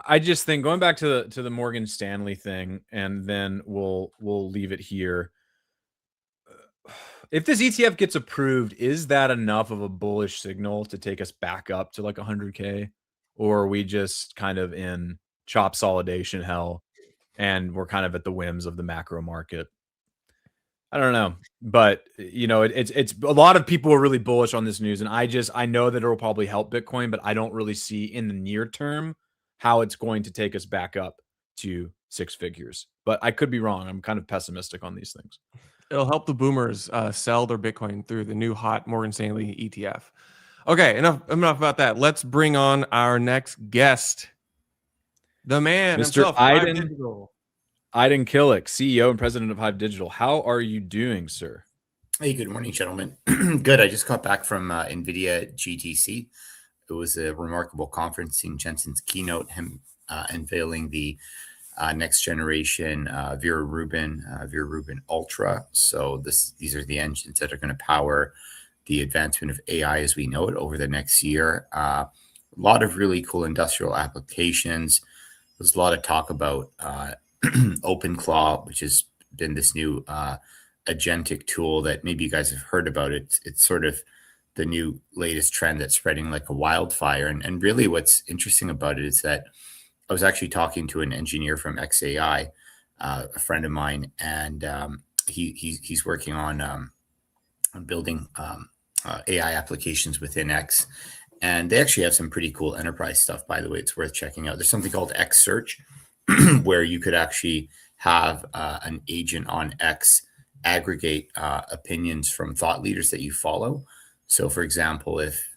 I just think going back to the Morgan Stanley thing, and then we'll leave it here. If this ETF gets approved, is that enough of a bullish signal to take us back up to like 100K? Or are we just kind of in chop solidation hell and we're kind of at the whims of the macro market? I don't know. But, it's a lot of people are really bullish on this news. And I know that it will probably help Bitcoin, but I don't really see in the near term how it's going to take us back up to 6 figures. But I could be wrong. I'm kind of pessimistic on these things. It'll help the boomers sell their Bitcoin through the new hot Morgan Stanley ETF. Okay, enough about that. Let's bring on our next guest, the man Mr. himself, HIVE Digital. Aydin Kilic, CEO and president of HIVE Digital. How are you doing, sir? Hey, good morning, gentlemen. Good. I just got back from NVIDIA GTC. It was a remarkable conference, seeing Jensen's keynote, him unveiling the next generation Vera Rubin Ultra. So these are the engines that are going to power the advancement of AI as we know it over the next year. A lot of really cool industrial applications. There's a lot of talk about OpenClaw, which has been this new agentic tool that maybe you guys have heard about. It's sort of the new latest trend that's spreading like a wildfire. And really what's interesting about it is that I was actually talking to an engineer from XAI, a friend of mine, and he's working on building AI applications within X. And they actually have some pretty cool enterprise stuff, by the way. It's worth checking out. There's something called X Search, where you could actually have an agent on X aggregate opinions from thought leaders that you follow. So, for example, if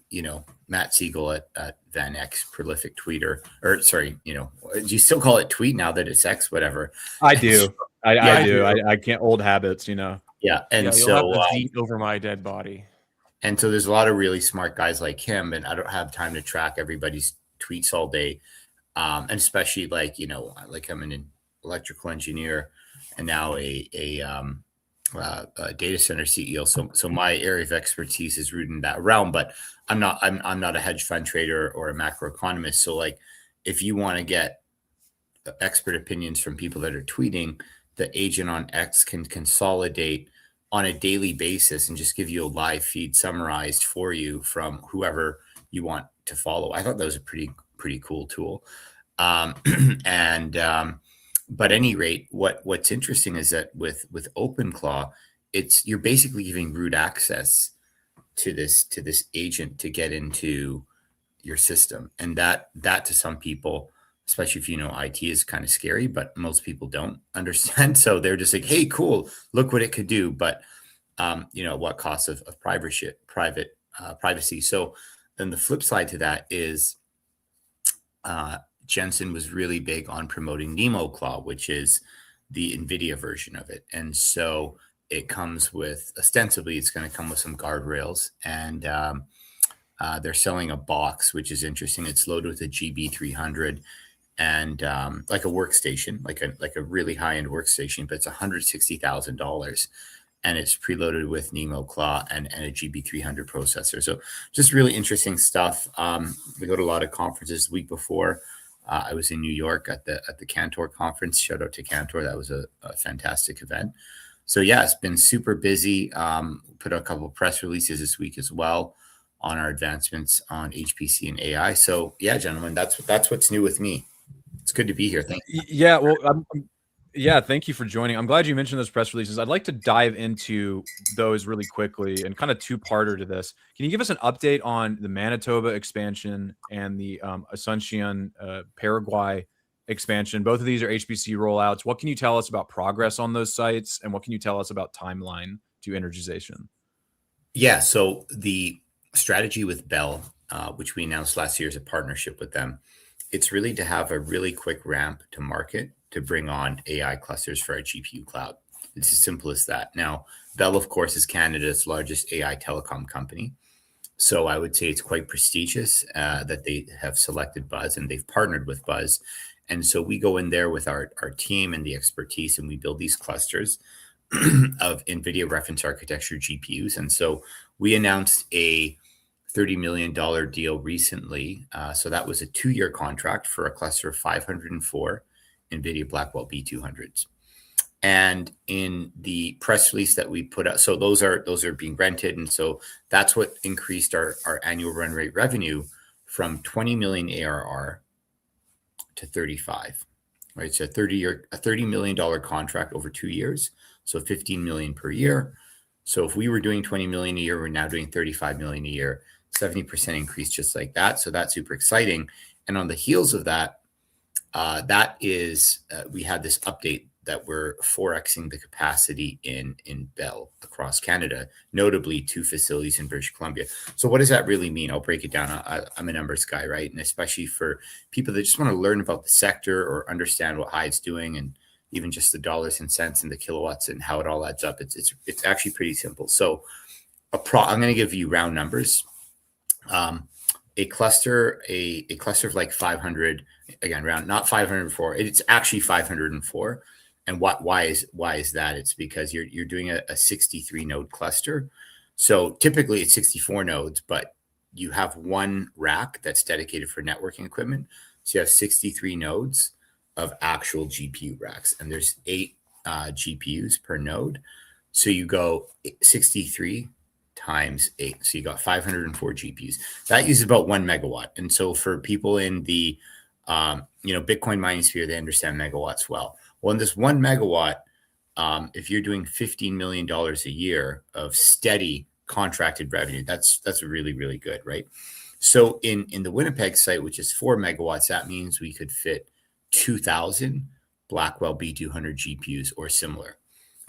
Matt Siegel at Van X, prolific tweeter, or sorry, do you still call it tweet now that it's X, whatever? I do. I do. I can't, old habits, Yeah. And you'll have to beat over my dead body. And so there's a lot of really smart guys like him, and I don't have time to track everybody's tweets all day. And especially like I'm an electrical engineer and now a data center CEO. So my area of expertise is rooted in that realm, but I'm not a hedge fund trader or a macroeconomist. So like, if you want to get expert opinions from people that are tweeting, the agent on X can consolidate on a daily basis and just give you a live feed summarized for you from whoever you want to follow. I thought that was a pretty cool tool. But at any rate, what's interesting is that with OpenClaw, you're basically giving root access to this agent to get into your system, and that to some people, especially if IT, is kind of scary, but most people don't understand. So they're just like, hey, cool, look what it could do, but what cost of privacy. So then the flip side to that is Jensen was really big on promoting NemoClaw, which is the NVIDIA version of it. And so it comes with, ostensibly, it's going to come with some guardrails. And they're selling a box, which is interesting. It's loaded with a GB300 and like a workstation, like a really high-end workstation, but it's $160,000. And it's preloaded with NemoClaw and a GB300 processor. So just really interesting stuff. We go to a lot of conferences. The week before, I was in New York at the Cantor conference. Shout out to Cantor. That was a fantastic event. So yeah, it's been super busy. Put out a couple of press releases this week as well on our advancements on HPC and AI. So yeah, gentlemen, that's what's new with me. It's good to be here. Thank you. Yeah, well, thank you for joining. I'm glad you mentioned those press releases. I'd like to dive into those really quickly and kind of two-parter to this. Can you give us an update on the Manitoba expansion and the Asuncion, Paraguay expansion? Both of these are HPC rollouts. What can you tell us about progress on those sites, and what can you tell us about timeline to energization? Yeah, so the strategy with Bell, which we announced last year as a partnership with them, it's really to have a really quick ramp to market to bring on AI clusters for our GPU cloud. It's as simple as that. Now, Bell, of course, is Canada's largest AI telecom company. So I would say it's quite prestigious that they have selected Buzz and they've partnered with Buzz. And so we go in there with our team and the expertise, and we build these clusters of NVIDIA reference architecture GPUs. And so we announced a $30 million deal recently. So that was a 2-year contract for a cluster of 504 NVIDIA Blackwell B200s. And in the press release that we put out, so those are being rented. And so that's what increased our annual run rate revenue from 20 million ARR to 35, right? So a $30 million contract over 2 years. So 15 million per year. So if we were doing 20 million a year, we're now doing 35 million a year, 70% increase just like that. So that's super exciting. And on the heels of that, we had this update that we're 4xing the capacity in Bell across Canada, notably 2 facilities in British Columbia. So what does that really mean? I'll break it down. I'm a numbers guy, right? And especially for people that just want to learn about the sector or understand what HIVE's doing, and even just the dollars and cents and the kilowatts and how it all adds up. It's actually pretty simple. So I'm going to give you round numbers. A cluster of like 500, again, round, not 504. It's actually 504. And why is that? It's because you're doing a 63 node cluster. So typically it's 64 nodes, but you have one rack that's dedicated for networking equipment. So you have 63 nodes of actual GPU racks, and there's 8 GPUs per node. So you go 63 times 8. So you got 504 GPUs. That uses about 1 megawatt. And so for people in the Bitcoin mining sphere, they understand megawatts well. Well, in this 1 megawatt, if you're doing $15 million a year of steady contracted revenue, that's really, really good, right? So in the Winnipeg site, which is 4 megawatts, that means we could fit 2,000 Blackwell B200 GPUs or similar.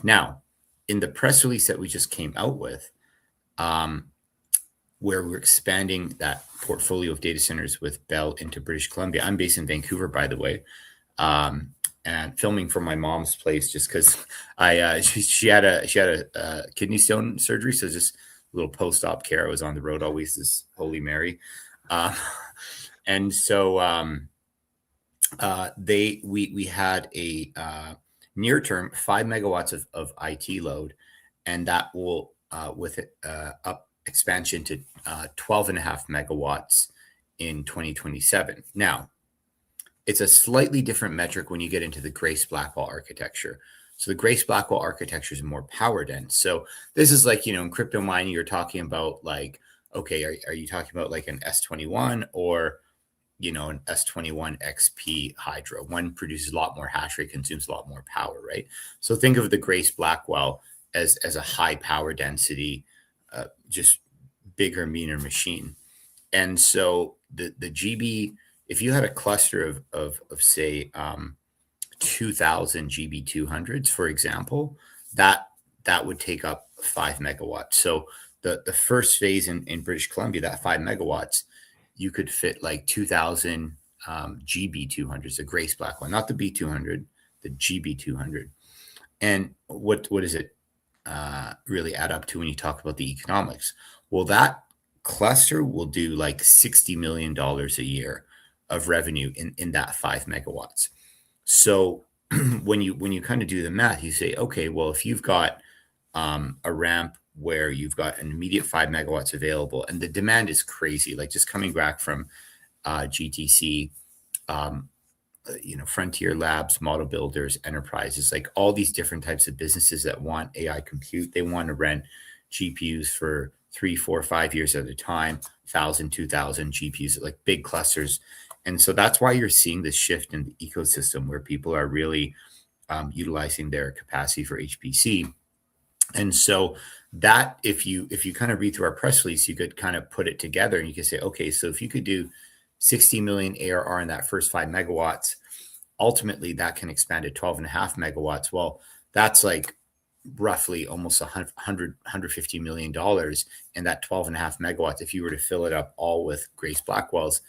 Now, in the press release that we just came out with, where we're expanding that portfolio of data centers with Bell into British Columbia. I'm based in Vancouver, by the way, and filming from my mom's place just because she had a kidney stone surgery, so just a little post-op care. I was on the road always, this Holy Mary, and so we had a near term 5 megawatts of IT load, and that will with it up expansion to 12.5 megawatts in 2027. Now, it's a slightly different metric when you get into the Grace Blackwell architecture. So the Grace Blackwell architecture is more power dense. So this is like, in crypto mining, you're talking about like, okay, are you talking about like an S21 or, an S21 XP Hydra? One produces a lot more hash rate, consumes a lot more power, right? So think of the Grace Blackwell as a high power density, just bigger, meaner machine. And so the GB, if you had a cluster of say 2,000 GB200s, for example, that would take up 5 megawatts. So the first phase in British Columbia, that 5 megawatts, you could fit like 2,000 GB200s, the Grace Blackwell, not the B200, the GB200. And what does it really add up to when you talk about the economics? Well, that cluster will do like $60 million a year of revenue in that 5 megawatts. So when you kind of do the math, you say, okay, well, if you've got a ramp where you've got an immediate 5 megawatts available, and the demand is crazy, like just coming back from GTC, Frontier Labs, model builders, enterprises, like all these different types of businesses that want AI compute, they want to rent GPUs for 3, 4, 5 years at a time, 1,000, 2,000 GPUs, like big clusters. And so that's why you're seeing this shift in the ecosystem where people are really utilizing their capacity for HPC. And so that if you kind of read through our press release, you could kind of put it together and you could say, okay, so if you could do 60 million ARR in that first 5 megawatts, ultimately that can expand to 12.5 megawatts. Well, that's like roughly almost $150 million in that 12.5 megawatts if you were to fill it up all with Grace Blackwells,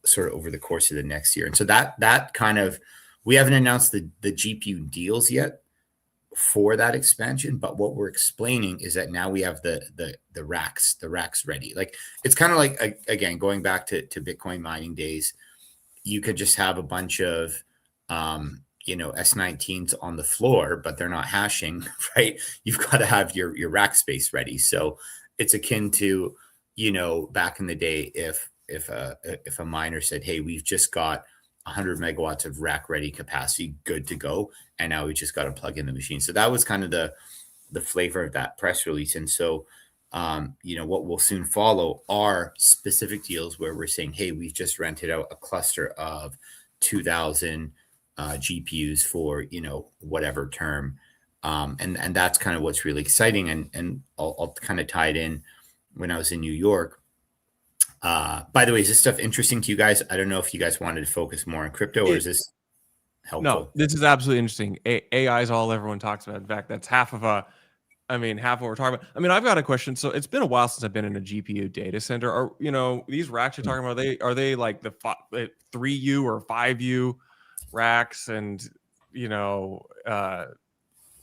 sort of over the course of the next year. And so that kind of, we haven't announced the GPU deals yet for that expansion, but what we're explaining is that now we have the racks ready. Like it's kind of like, again, going back to Bitcoin mining days, you could just have a bunch of S19s on the floor, but they're not hashing, right? You've got to have your rack space ready. So it's akin to back in the day, if a miner said, hey, we've just got 100 megawatts of rack ready capacity, good to go, and now we just got to plug in the machine. So that was kind of the flavor of that press release. And so what will soon follow are specific deals where we're saying, hey, we've just rented out a cluster of 2,000 GPUs for whatever term, and that's kind of what's really exciting. And I'll kind of tie it in. When I was in New York, by the way, is this stuff interesting to you guys? I don't know if you guys wanted to focus more on crypto, or is this helpful? No, this is absolutely interesting. AI is all everyone talks about. In fact, that's half of what we're talking about. I mean, I've got a question. So it's been a while since I've been in a GPU data center. Are these racks you're talking about? Are they like the 3U or 5U racks? And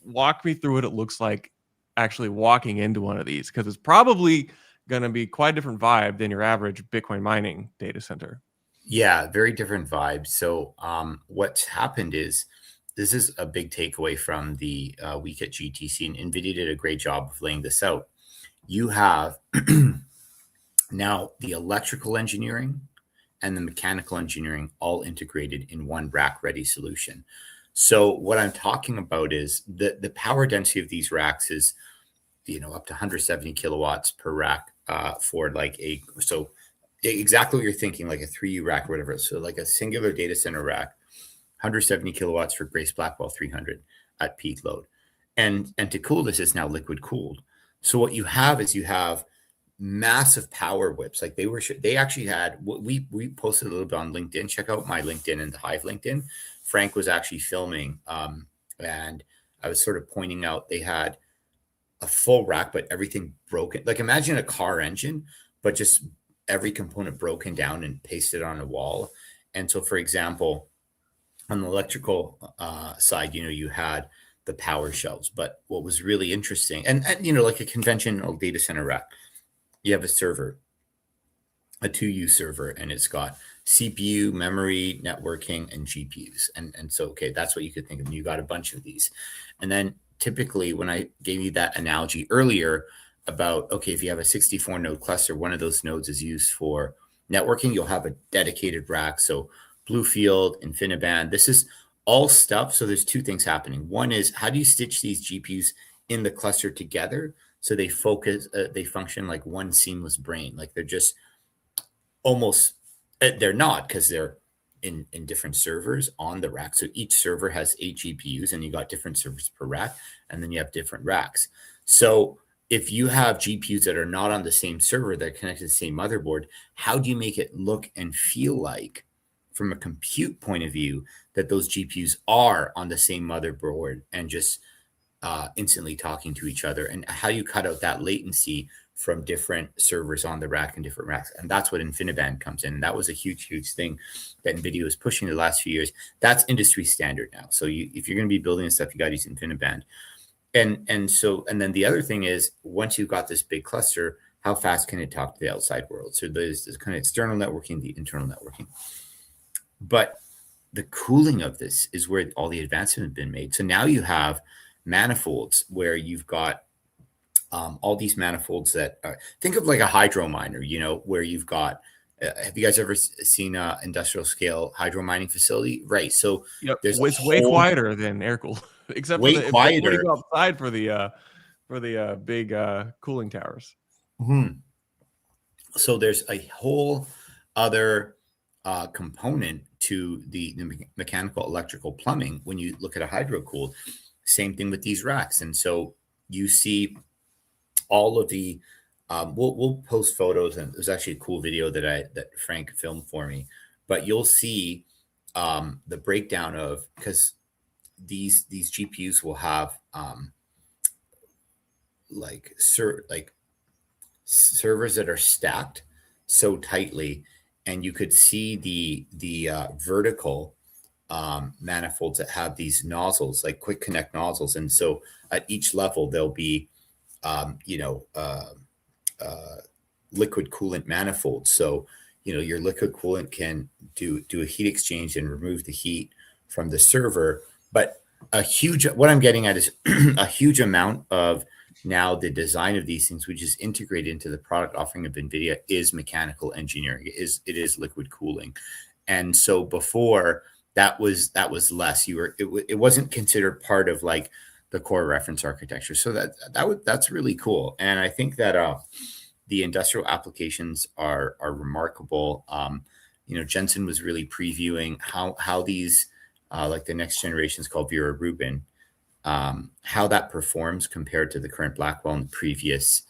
walk me through what it looks like actually walking into one of these, because it's probably going to be quite a different vibe than your average Bitcoin mining data center. Yeah, very different vibe. So what's happened is, this is a big takeaway from the week at GTC, and NVIDIA did a great job of laying this out. You have now the electrical engineering and the mechanical engineering all integrated in one rack ready solution. So what I'm talking about is the power density of these racks is, up to 170 kilowatts per rack for so exactly what you're thinking, like a 3U rack or whatever. So like a singular data center rack, 170 kilowatts for Grace Blackwell 300 at peak load. And to cool this, is now liquid cooled. So what you have is massive power whips. Like they actually had, we posted a little bit on LinkedIn. Check out my LinkedIn and the Hive LinkedIn. Frank was actually filming, and I was sort of pointing out they had a full rack, but everything broken. Like imagine a car engine, but just every component broken down and pasted on a wall. And so, for example, on the electrical side, you had the power shelves. But what was really interesting, and like a conventional data center rack, you have a server, a 2U server, and it's got CPU, memory, networking, and GPUs. And so, okay, that's what you could think of. You got a bunch of these. And then typically, when I gave you that analogy earlier about, okay, if you have a 64 node cluster, one of those nodes is used for networking, you'll have a dedicated rack. So Bluefield, InfiniBand, this is all stuff. So there's two things happening. One is, how do you stitch these GPUs in the cluster together so they function like one seamless brain? Like they're just almost, they're not, because they're in different servers on the rack. So each server has 8 GPUs, and you got different servers per rack, and then you have different racks. So if you have GPUs that are not on the same server, that are connected to the same motherboard, how do you make it look and feel like, from a compute point of view, that those GPUs are on the same motherboard and just instantly talking to each other? And how do you cut out that latency from different servers on the rack and different racks? And that's what InfiniBand comes in. And that was a huge thing that NVIDIA was pushing the last few years. That's industry standard now. So if you're going to be building this stuff, you got to use InfiniBand. And then the other thing is, once you've got this big cluster, how fast can it talk to the outside world? So there's this kind of external networking, the internal networking. But the cooling of this is where all the advancement have been made. So now you have manifolds where you've got all these manifolds that think of like a hydro miner, where you've got, have you guys ever seen an industrial scale hydro mining facility? Right. So it's way quieter than air cooled, except way for quieter. When you go outside for the big cooling towers. Mm-hmm. So there's a whole other component to the mechanical, electrical, plumbing when you look at a hydro cooled. Same thing with these racks. And so you see all of the we'll post photos, and there's actually a cool video that Frank filmed for me, but you'll see the breakdown of, because these GPUs will have servers that are stacked so tightly, and you could see the vertical manifolds that have these nozzles, like quick connect nozzles. And so at each level, there'll be liquid coolant manifolds. So, your liquid coolant can do a heat exchange and remove the heat from the server. But what I'm getting at is a huge amount of now the design of these things, which is integrated into the product offering of NVIDIA, is mechanical engineering. It is liquid cooling. And so before that was less. It wasn't considered part of like the core reference architecture. So that's really cool. And I think that the industrial applications are remarkable. Jensen was really previewing how these like the next generation is called Vera Rubin, how that performs compared to the current Blackwell and the previous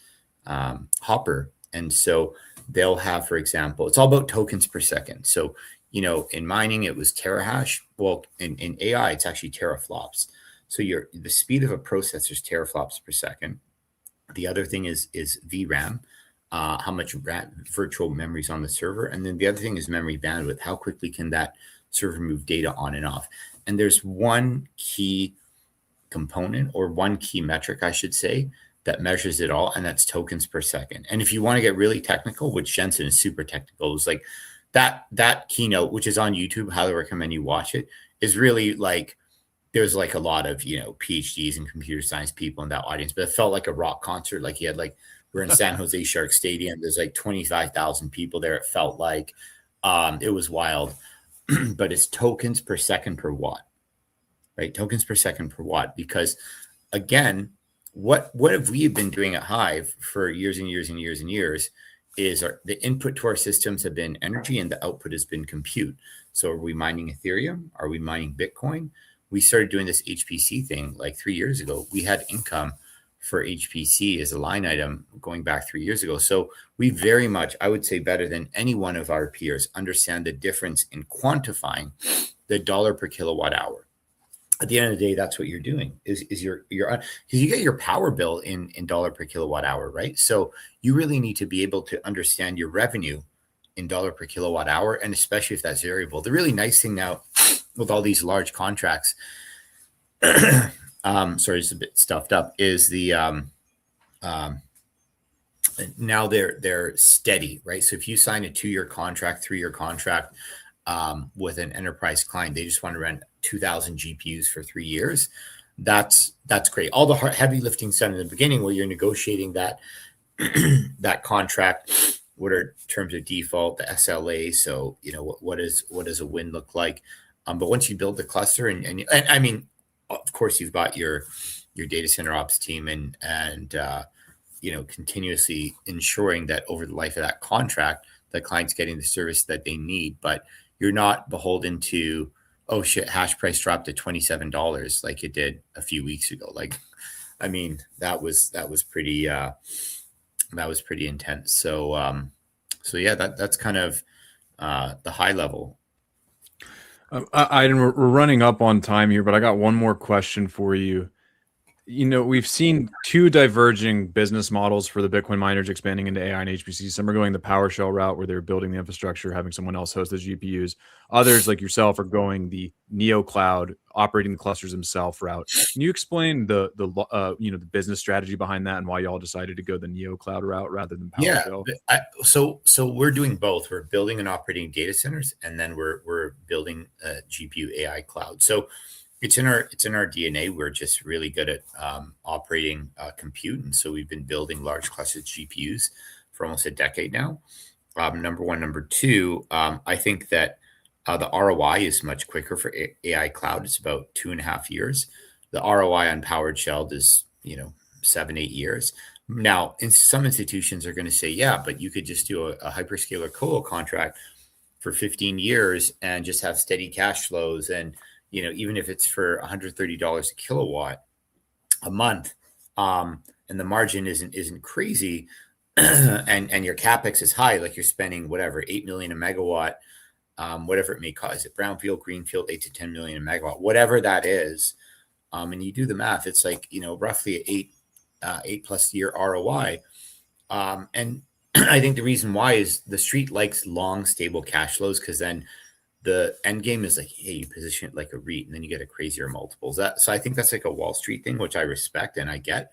Hopper. And so they'll have, for example, it's all about tokens per second. So, in mining, it was terahash. Well, in AI, it's actually teraflops. So the speed of a processor is teraflops per second. The other thing is VRAM, how much virtual memory is on the server. And then the other thing is memory bandwidth. How quickly can that server move data on and off? And there's one key component, or one key metric, I should say, that measures it all, and that's tokens per second. And if you want to get really technical, which Jensen is super technical, it's like that keynote, which is on YouTube, highly recommend you watch it, is really like, there's like a lot of, PhDs and computer science people in that audience, but it felt like a rock concert. Like we're in San Jose Shark Stadium. There's like 25,000 people there. It felt like it was wild, but it's tokens per second per watt, right? Tokens per second per watt, because again, what have we been doing at HIVE for years and years and years and years is the input to our systems have been energy and the output has been compute. So are we mining Ethereum? Are we mining Bitcoin? We started doing this HPC thing like 3 years ago. We had income for HPC as a line item going back 3 years ago. So we very much, I would say better than any one of our peers, understand the difference in quantifying the dollar per kilowatt hour. At the end of the day, that's what you're doing is because you get your power bill in dollar per kilowatt hour, right? So you really need to be able to understand your revenue in dollar per kilowatt hour, and especially if that's variable. The really nice thing now with all these large contracts, sorry, it's a bit stuffed up, is the now they're steady, right? So if you sign a 2-year contract, 3-year contract with an enterprise client, they just want to run 2,000 GPUs for 3 years. That's great. All the heavy lifting done in the beginning, where you're negotiating that that contract. What are terms of default, the SLA? So what does a win look like? But once you build the cluster, and I mean, of course, you've got your data center ops team and continuously ensuring that over the life of that contract, the client's getting the service that they need. But you're not beholden to, oh shit, hash price dropped to $27 like it did a few weeks ago. Like, I mean, that was pretty intense. So yeah, that's kind of the high level. We're running up on time here, but I got one more question for you. We've seen two diverging business models for the Bitcoin miners expanding into AI and HPC. Some are going the PowerShell route, where they're building the infrastructure, having someone else host the GPUs. Others, like yourself, are going the Neo Cloud, operating the clusters themselves route. Can you explain the business strategy behind that and why y'all decided to go the Neo Cloud route rather than PowerShell? Yeah, so we're doing both. We're building and operating data centers, and then we're building a GPU AI cloud. So it's in our DNA. We're just really good at operating compute, and so we've been building large clusters of GPUs for almost a decade now. Number one. Number two, I think that the ROI is much quicker for AI cloud. It's about 2.5 years. The ROI on powered shell is 7-8 years. Now, some institutions are going to say, yeah, but you could just do a hyperscaler colo contract for 15 years and just have steady cash flows, and even if it's for $130 a kilowatt a month, and the margin isn't crazy, and your capex is high, like you're spending whatever, $8 million a megawatt, whatever it may cost, it brownfield, greenfield, $8 to $10 million a megawatt, whatever that is, and you do the math, it's like roughly 8+ year ROI, and I think the reason why is the street likes long, stable cash flows, because then the end game is like, hey, you position it like a REIT, and then you get a crazier multiples. So I think that's like a Wall Street thing, which I respect and I get.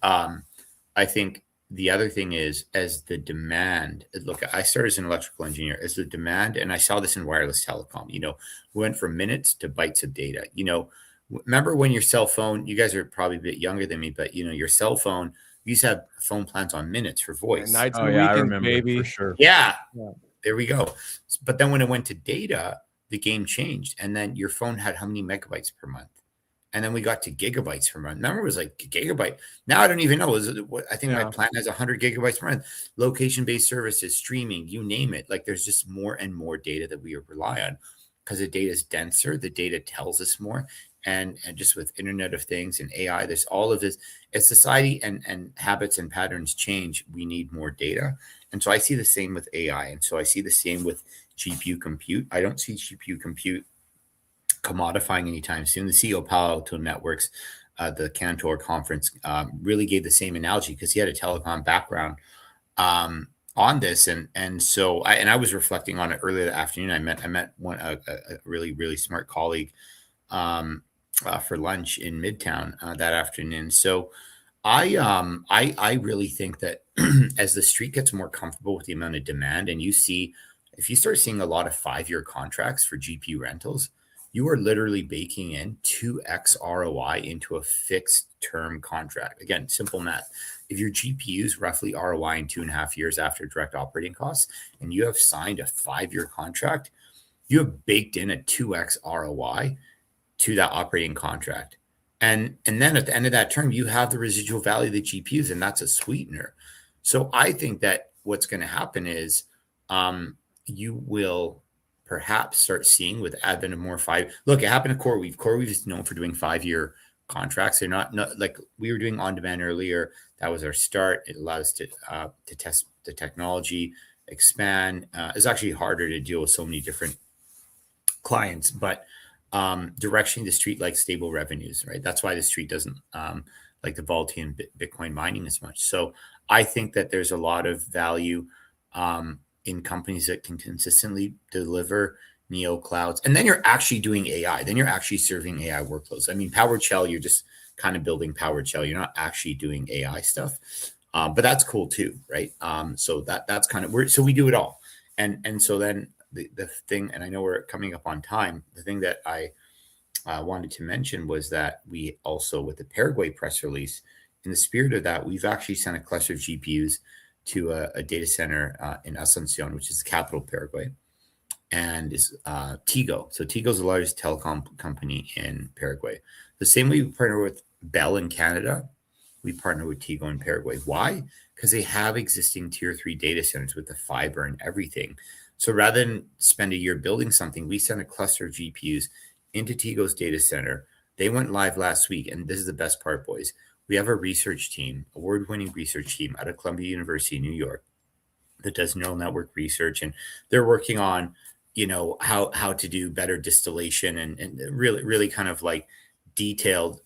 I think the other thing is, as the demand, look, I started as an electrical engineer, as the demand, and I saw this in wireless telecom, we went from minutes to bytes of data. Remember when your cell phone, you guys are probably a bit younger than me, but your cell phone, you used to have phone plans on minutes for voice. Nights Oh and yeah, I weekends, remember baby. for sure. Yeah. Yeah. There we go. But then when it went to data, the game changed. And then your phone had how many megabytes per month? And then we got to gigabytes per month. Remember, it was like gigabyte. Now I don't even know. I think my plan has 100 gigabytes per month. Location-based services, streaming, you name it. Like there's just more and more data that we rely on because the data is denser. The data tells us more. And just with Internet of Things and AI, there's all of this. As society and habits and patterns change, we need more data. And so I see the same with AI. And so I see the same with GPU compute. I don't see GPU compute commodifying anytime soon. The CEO of Palo Alto Networks, the Cantor conference, really gave the same analogy because he had a telecom background on this. And so I was reflecting on it earlier that afternoon. I met a really, really smart colleague for lunch in Midtown that afternoon. So I really think that as the street gets more comfortable with the amount of demand, and if you start seeing a lot of 5-year contracts for GPU rentals, you are literally baking in 2x ROI into a fixed term contract. Again, simple math. If your GPUs roughly ROI in 2.5 years after direct operating costs, and you have signed a 5-year contract, you have baked in a 2x ROI to that operating contract. And then at the end of that term, you have the residual value of the GPUs, and that's a sweetener. So I think that what's going to happen is you will perhaps start seeing with advent of more look, it happened to CoreWeave. CoreWeave is known for doing 5-year contracts. They're not like we were doing on demand earlier. That was our start. It allowed us to test the technology, expand. It's actually harder to deal with so many different clients, but directionally the street likes stable revenues, right? That's why the street doesn't like the volatility in Bitcoin mining as much. So I think that there's a lot of value in companies that can consistently deliver neo clouds. And then you're actually doing AI. Then you're actually serving AI workloads. I mean, Powered Shell, you're just kind of building Powered Shell. You're not actually doing AI stuff. But that's cool too, right? So that's kind of so we do it all. And so then the thing, and I know we're coming up on time, the thing that I wanted to mention was that we also, with the Paraguay press release, in the spirit of that, we've actually sent a cluster of GPUs to a data center in Asuncion, which is the capital of Paraguay, and is Tigo. So Tigo is the largest telecom company in Paraguay. The same way we partner with Bell in Canada, we partner with Tigo in Paraguay. Why? Because they have existing tier 3 data centers with the fiber and everything. So rather than spend a year building something, we sent a cluster of GPUs into Tigo's data center. They went live last week, and this is the best part, boys. We have a research team, award-winning research team out of Columbia University in New York that does neural network research, and they're working on, how to do better distillation and really, really kind of like detailed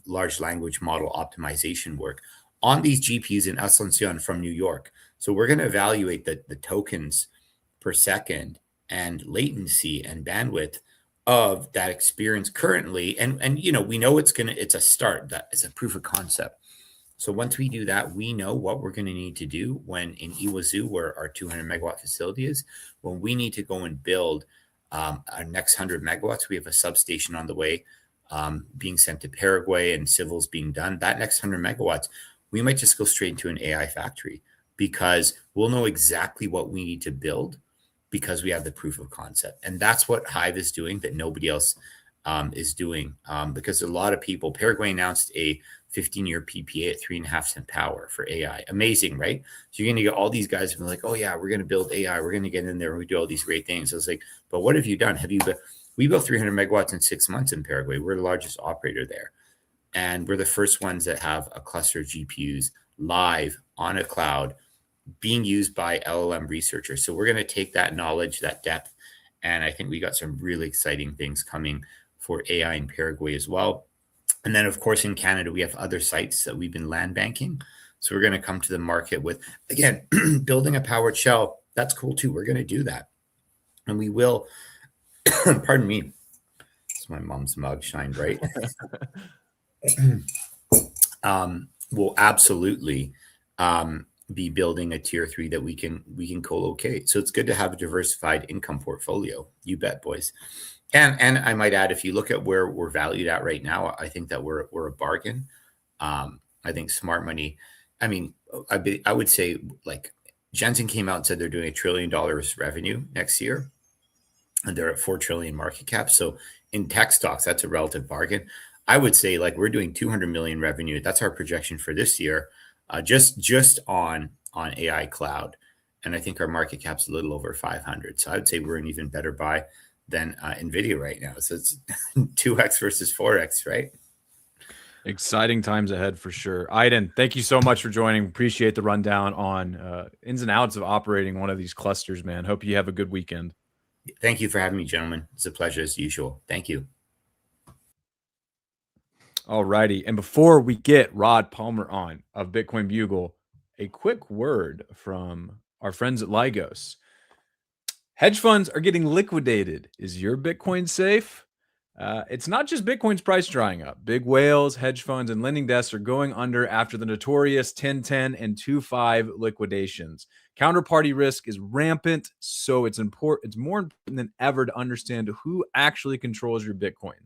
large language model optimization work on these GPUs in Asuncion from New York. So we're going to evaluate the tokens per second and latency and bandwidth of that experience currently. And we know it's a start, that it's a proof of concept. So once we do that, we know what we're going to need to do when in Iguazu, where our 200 megawatt facility is, when we need to go and build our next 100 megawatts. We have a substation on the way being sent to Paraguay and civils being done. That next 100 megawatts, we might just go straight into an AI factory because we'll know exactly what we need to build because we have the proof of concept. And that's what HIVE is doing that nobody else is doing because a lot of people, Paraguay announced a 15-year PPA at 3.5 cent power for AI. Amazing, right? So you're going to get all these guys who are like, oh yeah, we're going to build AI. We're going to get in there and we do all these great things. I was like, but what have you done? We built 300 megawatts in 6 months in Paraguay. We're the largest operator there. And we're the first ones that have a cluster of GPUs live on a cloud being used by LLM researchers. So we're going to take that knowledge, that depth, and I think we got some really exciting things coming for AI in Paraguay as well. And then, of course, in Canada, we have other sites that we've been land banking. So we're going to come to the market with, again, building a powered shell. That's cool too. We're going to do that. And we will, pardon me, it's my mom's mug, shine bright. We'll absolutely be building a tier 3 that we can co-locate. So it's good to have a diversified income portfolio. You bet, boys. And I might add, if you look at where we're valued at right now, I think that we're a bargain. I think smart money. I mean, I would say, like, Jensen came out and said they're doing $1 trillion revenue next year, and they're at 4 trillion market cap. So in tech stocks, that's a relative bargain. I would say, like, we're doing 200 million revenue. That's our projection for this year, just on AI cloud. And I think our market cap's a little over 500. So I would say we're an even better buy than NVIDIA right now. So it's 2x versus 4x, right? Exciting times ahead for sure. Aydin, thank you so much for joining. Appreciate the rundown on ins and outs of operating one of these clusters, man. Hope you have a good weekend. Thank you for having me, gentlemen. It's a pleasure as usual. Thank you. All righty. And before we get Rod Palmer on of Bitcoin Bugle, a quick word from our friends at Lygos. Hedge funds are getting liquidated. Is your Bitcoin safe? It's not just Bitcoin's price drying up. Big whales, hedge funds, and lending desks are going under after the notorious 1010 and 25 liquidations. Counterparty risk is rampant, so it's more important than ever to understand who actually controls your Bitcoin.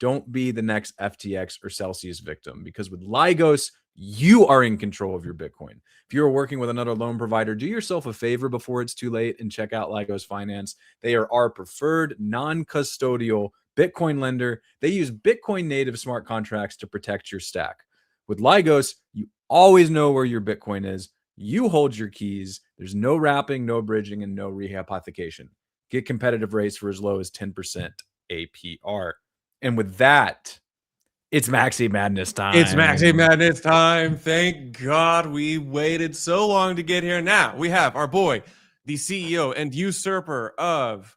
Don't be the next FTX or Celsius victim, because with Lygos, you are in control of your Bitcoin. If you're working with another loan provider, do yourself a favor before it's too late and check out Lygos Finance. They are our preferred non-custodial Bitcoin lender. They use Bitcoin native smart contracts to protect your stack. With Lygos, you always know where your Bitcoin is. You hold your keys. There's no wrapping, no bridging, and no rehypothecation. Get competitive rates for as low as 10% APR. And with that, it's Maxi Madness time. It's Maxi Madness time. Thank God we waited so long to get here. Now we have our boy, the CEO and usurper of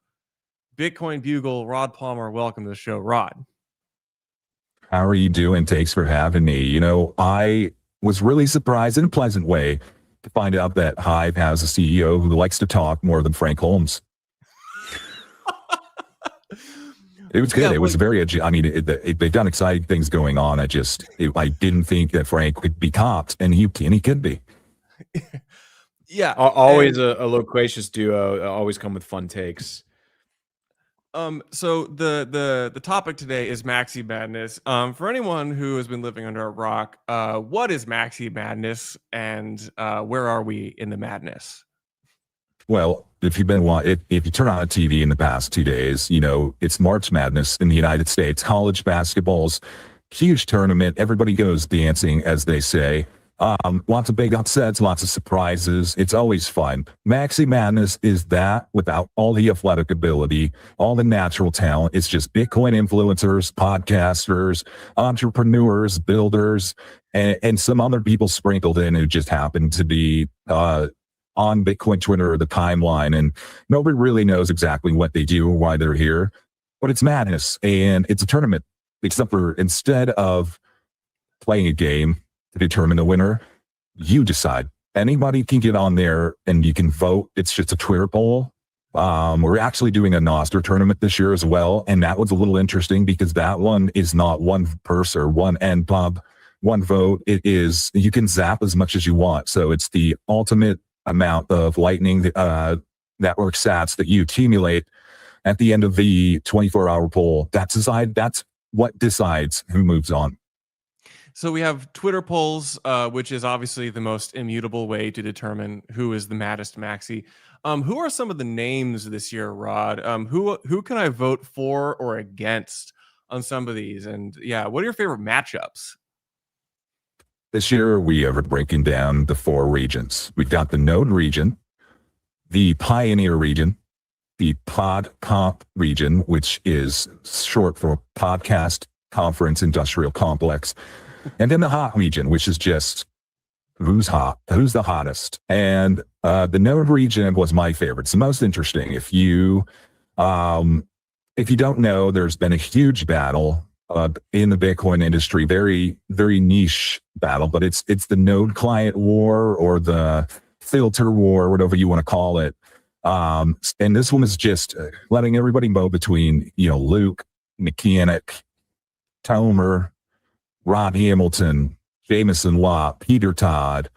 Bitcoin Bugle, Rod Palmer. Welcome to the show, Rod. How are you doing? Thanks for having me. You know, I was really surprised in a pleasant way to find out that HIVE has a CEO who likes to talk more than Frank Holmes. It was good. Yeah, it was very, I mean, they've done exciting things going on. I didn't think that Frank could be copped, and he could be. Yeah. Always a loquacious duo, always come with fun takes. So the topic today is Maxi Madness. For anyone who has been living under a rock, what is Maxi Madness, and where are we in the madness? Well, if you turn on a TV in the past 2 days, you know, it's March Madness in the United States. College basketball's huge tournament. Everybody goes dancing, as they say. Lots of big upsets, lots of surprises. It's always fun. Maxi Madness is that without all the athletic ability, all the natural talent. It's just Bitcoin influencers, podcasters, entrepreneurs, builders, and some other people sprinkled in who just happen to be on Bitcoin Twitter or the timeline, and nobody really knows exactly what they do or why they're here. But it's madness, and it's a tournament. Except for instead of playing a game to determine the winner, you decide. Anybody can get on there and you can vote. It's just a Twitter poll. We're actually doing a Nostr tournament this year as well, and that was a little interesting because that one is not one person or one NPub, one vote. It is, you can zap as much as you want. So it's the ultimate amount of Lightning network sats that you accumulate at the end of the 24-hour poll. That's what decides who moves on. So we have Twitter polls, which is obviously the most immutable way to determine who is the maddest Maxi. Who are some of the names this year, Rod? Who can I vote for or against on some of these? And yeah, what are your favorite matchups? This year, we are breaking down the 4 regions. We've got the Node region, the Pioneer region, the PodComp region, which is short for Podcast Conference Industrial Complex, and then the Hot region, which is just who's hot, who's the hottest. And the Node region was my favorite. It's the most interesting. If you don't know, there's been a huge battle in the Bitcoin industry, very, very niche battle, but it's the node client war or the filter war, whatever you want to call it. And this one is just letting everybody mow between, you know, Luke, Mechanic, Tomer, Rod Hamilton, Jameson Law, Peter Todd,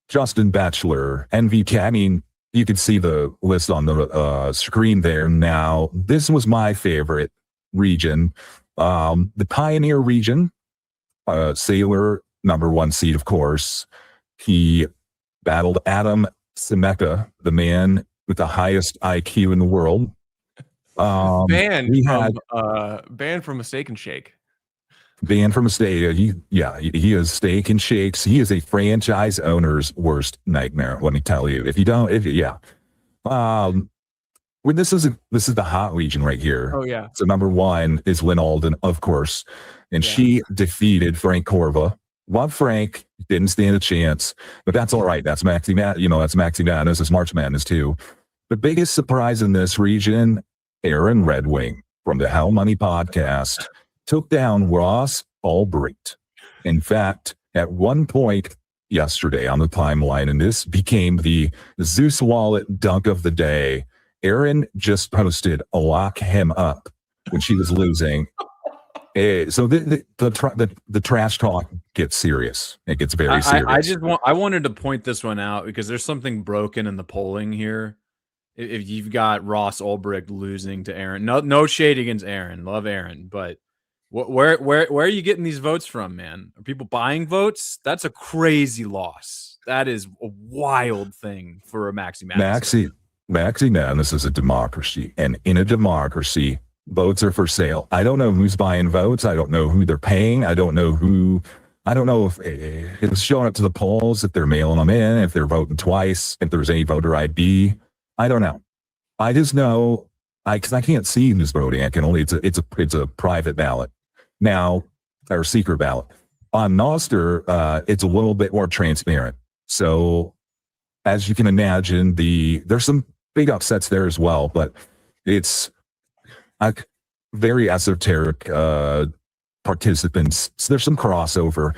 Justin Batchelor, NVK. I mean, you can see the list on the screen there. Now, this was my favorite region. The Pioneer region, Sailor, number 1 seed, of course. He battled Adam Semeka, the man with the highest IQ in the world. Banned from a Steak and Shake. Banned from a steak. He is Steak and Shakes. He is a franchise owner's worst nightmare. Let me tell you. When this is the hot region right here. Oh yeah. So number 1 is Lynn Alden, of course, and she defeated Frank Corva. Love Frank, didn't stand a chance, but that's all right. That's Maxi Madness. It's March Madness too. The biggest surprise in this region, Aaron Redwing from the How Money podcast took down Ross Ulbricht. In fact, at one point yesterday on the timeline, and this became the Zeus Wallet dunk of the day, Aaron just posted a lock him up when she was losing. So the trash talk gets serious. It gets very serious. I wanted to point this one out because there's something broken in the polling here. If you've got Ross Ulbricht losing to Aaron, no shade against Aaron, love Aaron, but where are you getting these votes from, man? Are people buying votes? That's a crazy loss. That is a wild thing for a Maxi Madness. Maxi Madness is a democracy, and in a democracy, votes are for sale. I don't know who's buying votes. I don't know who they're paying. I don't know if it's showing up to the polls, if they're mailing them in, if they're voting twice, if there's any voter ID. I don't know. I just know because I can't see who's voting. I can only it's a private ballot now, or secret ballot. On Nostr, it's a little bit more transparent. So as you can imagine, there's some big upsets there as well, but it's very esoteric participants. So there's some crossover.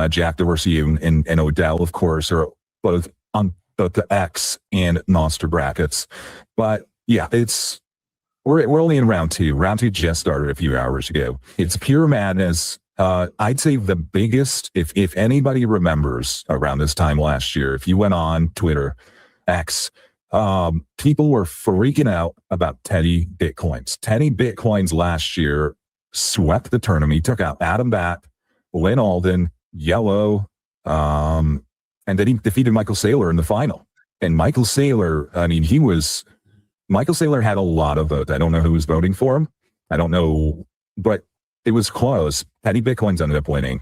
Jack Dorsey and Odell, of course, are both on both the X and Nostr brackets. But yeah, we're only in round 2. Round 2 just started a few hours ago. It's pure madness. I'd say the biggest, if anybody remembers around this time last year, if you went on Twitter, X, people were freaking out about Teddy Bitcoins. Teddy Bitcoins last year swept the tournament. He took out Adam Batt, Lynn Alden, Yellow, and then he defeated Michael Saylor in the final. And Michael Saylor, Michael Saylor had a lot of votes. I don't know who was voting for him. I don't know, but it was close. Teddy Bitcoins ended up winning.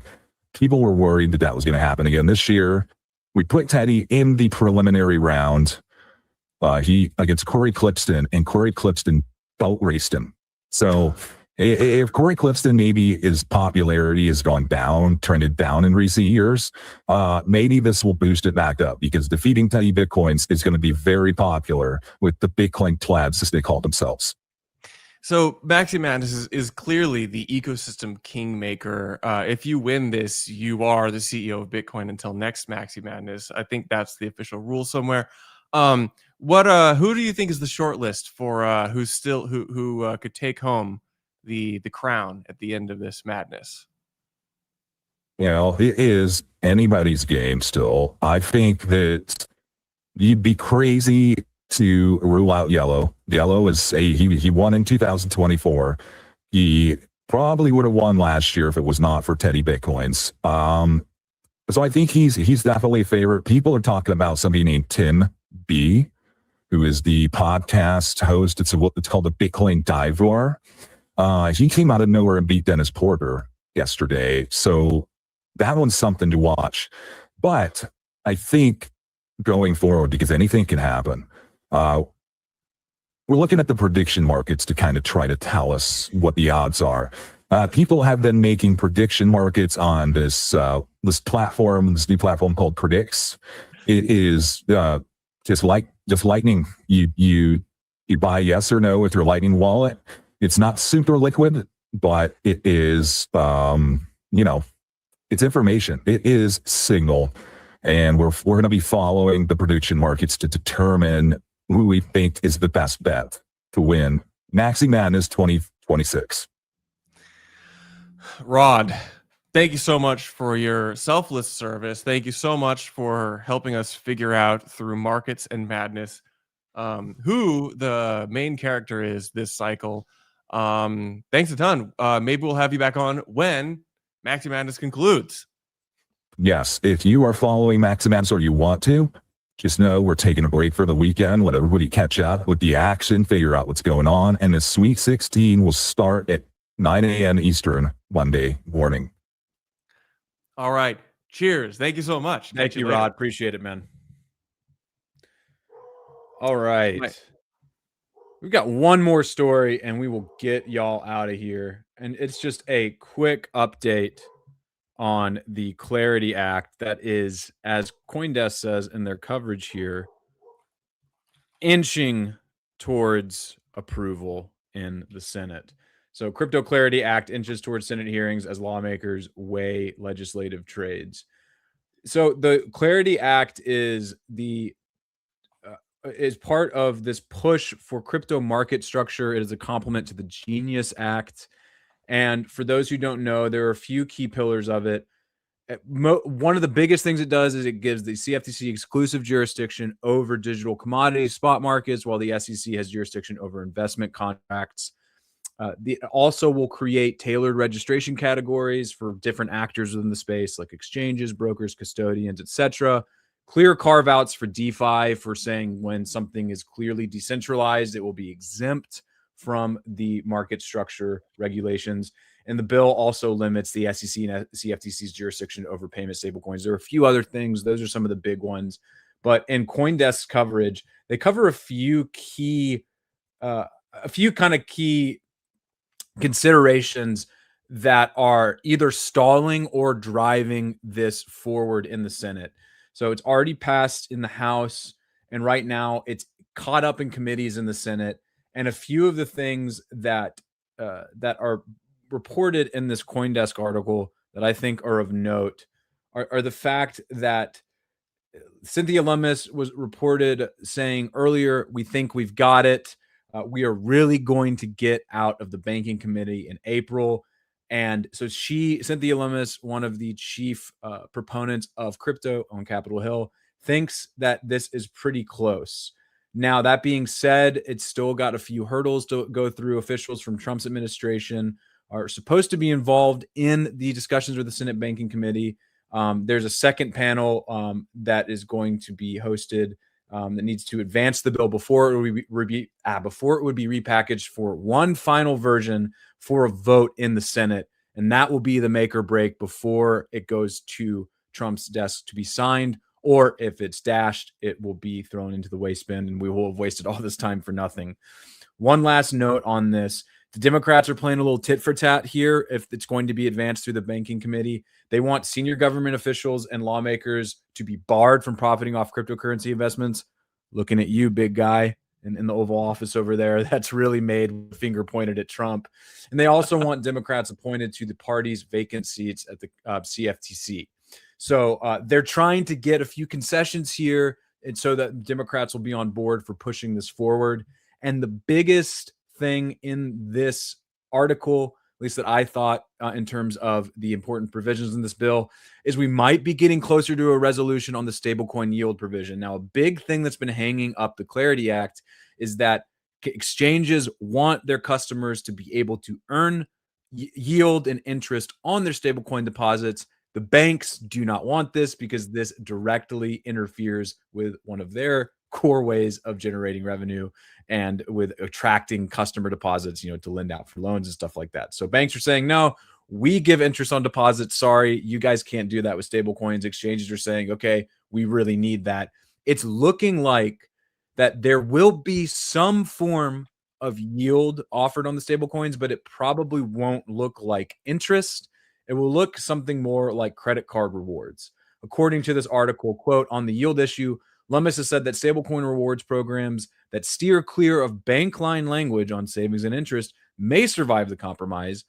People were worried that was going to happen again this year. We put Teddy in the preliminary round. He against Corey Clipston, and Corey Clipston boat raced him. So if Corey Clipston, maybe his popularity has gone down, trended down in recent years, maybe this will boost it back up, because defeating Teddy Bitcoins is going to be very popular with the Bitcoin plebs, as they call themselves. So Maxi Madness is clearly the ecosystem kingmaker. If you win this, you are the CEO of Bitcoin until next Maxi Madness. I think that's the official rule somewhere. Who do you think is the short list for who could take home the crown at the end of this madness? It is anybody's game still. I think that you'd be crazy to rule out Yellow. Yellow is he won in 2024. He probably would have won last year if it was not for Teddy Bitcoins. So I think he's definitely a favorite. People are talking about somebody named Tim B, who is the podcast host. It's called the Bitcoin Dive War. He came out of nowhere and beat Dennis Porter yesterday. So that one's something to watch. But I think going forward, because anything can happen, we're looking at the prediction markets to kind of try to tell us what the odds are. People have been making prediction markets on this new platform called Predicts. It is just Lightning. You buy yes or no with your Lightning wallet. It's not super liquid, but it is, it's information. It is signal. And we're going to be following the prediction markets to determine who we think is the best bet to win Maxi Madness 2026. Rod, thank you so much for your selfless service. Thank you so much for helping us figure out through markets and madness who the main character is this cycle. Thanks a ton. Maybe we'll have you back on when Maxi Madness concludes. Yes, if you are following Maxi Madness or you want to, just know we're taking a break for the weekend. Let everybody catch up with the action, figure out what's going on. And the Sweet 16 will start at 9 a.m. Eastern Monday morning. All right. Cheers. Thank you so much. Thank you, Rod. Appreciate it, man. All right. We've got one more story and we will get y'all out of here. And it's just a quick update on the Clarity Act that is, as CoinDesk says in their coverage here, inching towards approval in the Senate. So Crypto Clarity Act inches towards Senate hearings as lawmakers weigh legislative trades. So the Clarity Act is part of this push for crypto market structure. It is a complement to the Genius Act. And for those who don't know, there are a few key pillars of it. One of the biggest things it does is it gives the CFTC exclusive jurisdiction over digital commodities, spot markets, while the SEC has jurisdiction over investment contracts. It also will create tailored registration categories for different actors within the space, like exchanges, brokers, custodians, etc. Clear carve-outs for DeFi, for saying when something is clearly decentralized, it will be exempt from the market structure regulations. And the bill also limits the SEC and CFTC's jurisdiction over payment stablecoins. There are a few other things. Those are some of the big ones. But in CoinDesk's coverage, they cover a few kind of key considerations that are either stalling or driving this forward in the Senate. So it's already passed in the House, and right now it's caught up in committees in the Senate. And a few of the things that are reported in this CoinDesk article that I think are of note are the fact that Cynthia Lummis was reported saying earlier, we think we've got it. We are really going to get out of the banking committee in April. And so Cynthia Lummis, one of the chief proponents of crypto on Capitol Hill, thinks that this is pretty close. Now, that being said, it's still got a few hurdles to go through. Officials from Trump's administration are supposed to be involved in the discussions with the Senate Banking Committee. There's a second panel that is going to be hosted that needs to advance the bill before it would be repackaged for one final version for a vote in the Senate. And that will be the make or break before it goes to Trump's desk to be signed. Or if it's dashed, it will be thrown into the waste bin and we will have wasted all this time for nothing. One last note on this. The Democrats are playing a little tit for tat here if it's going to be advanced through the banking committee. They want senior government officials and lawmakers to be barred from profiting off cryptocurrency investments. Looking at you, big guy in the Oval Office over there. That's really made with a finger pointed at Trump. And they also want Democrats appointed to the party's vacant seats at the CFTC. So they're trying to get a few concessions here, and so that Democrats will be on board for pushing this forward. And the biggest thing in this article, at least that I thought in terms of the important provisions in this bill, is we might be getting closer to a resolution on the stablecoin yield provision. Now, a big thing that's been hanging up the Clarity Act is that exchanges want their customers to be able to earn yield and interest on their stablecoin deposits. The banks do not want this because this directly interferes with one of their core ways of generating revenue and with attracting customer deposits, to lend out for loans and stuff like that. So banks are saying, no, we give interest on deposits. Sorry, you guys can't do that with stable coins. Exchanges are saying, okay, we really need that. It's looking like that there will be some form of yield offered on the stable coins, but it probably won't look like interest. It will look something more like credit card rewards. According to this article, quote, on the yield issue, Lummis has said that stablecoin rewards programs that steer clear of bank line language on savings and interest may survive the compromise,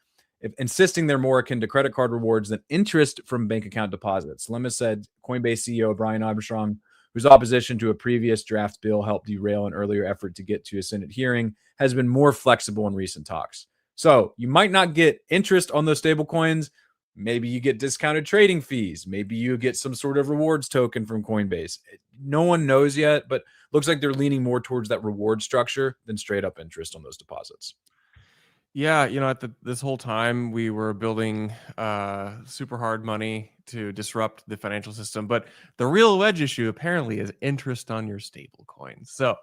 insisting they're more akin to credit card rewards than interest from bank account deposits. Lummis said Coinbase CEO Brian Armstrong, whose opposition to a previous draft bill helped derail an earlier effort to get to a Senate hearing, has been more flexible in recent talks. So you might not get interest on those stable coins. Maybe you get discounted trading fees. Maybe you get some sort of rewards token from Coinbase. No one knows yet, but looks like they're leaning more towards that reward structure than straight up interest on those deposits. Yeah, this whole time we were building super hard money to disrupt the financial system, but the real wedge issue apparently is interest on your stable coins. So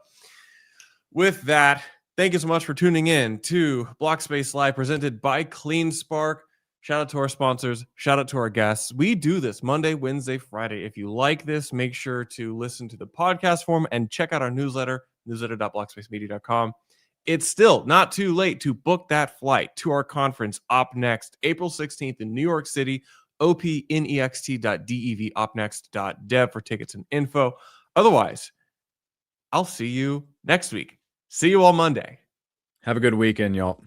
with that, thank you so much for tuning in to Blockspace Live presented by CleanSpark. Shout out to our sponsors. Shout out to our guests. We do this Monday, Wednesday, Friday. If you like this, make sure to listen to the podcast form and check out our newsletter, newsletter.blockspacemedia.com. It's still not too late to book that flight to our conference OpNext, April 16th in New York City, opnext.dev, opnext.dev for tickets and info. Otherwise, I'll see you next week. See you all Monday. Have a good weekend, y'all.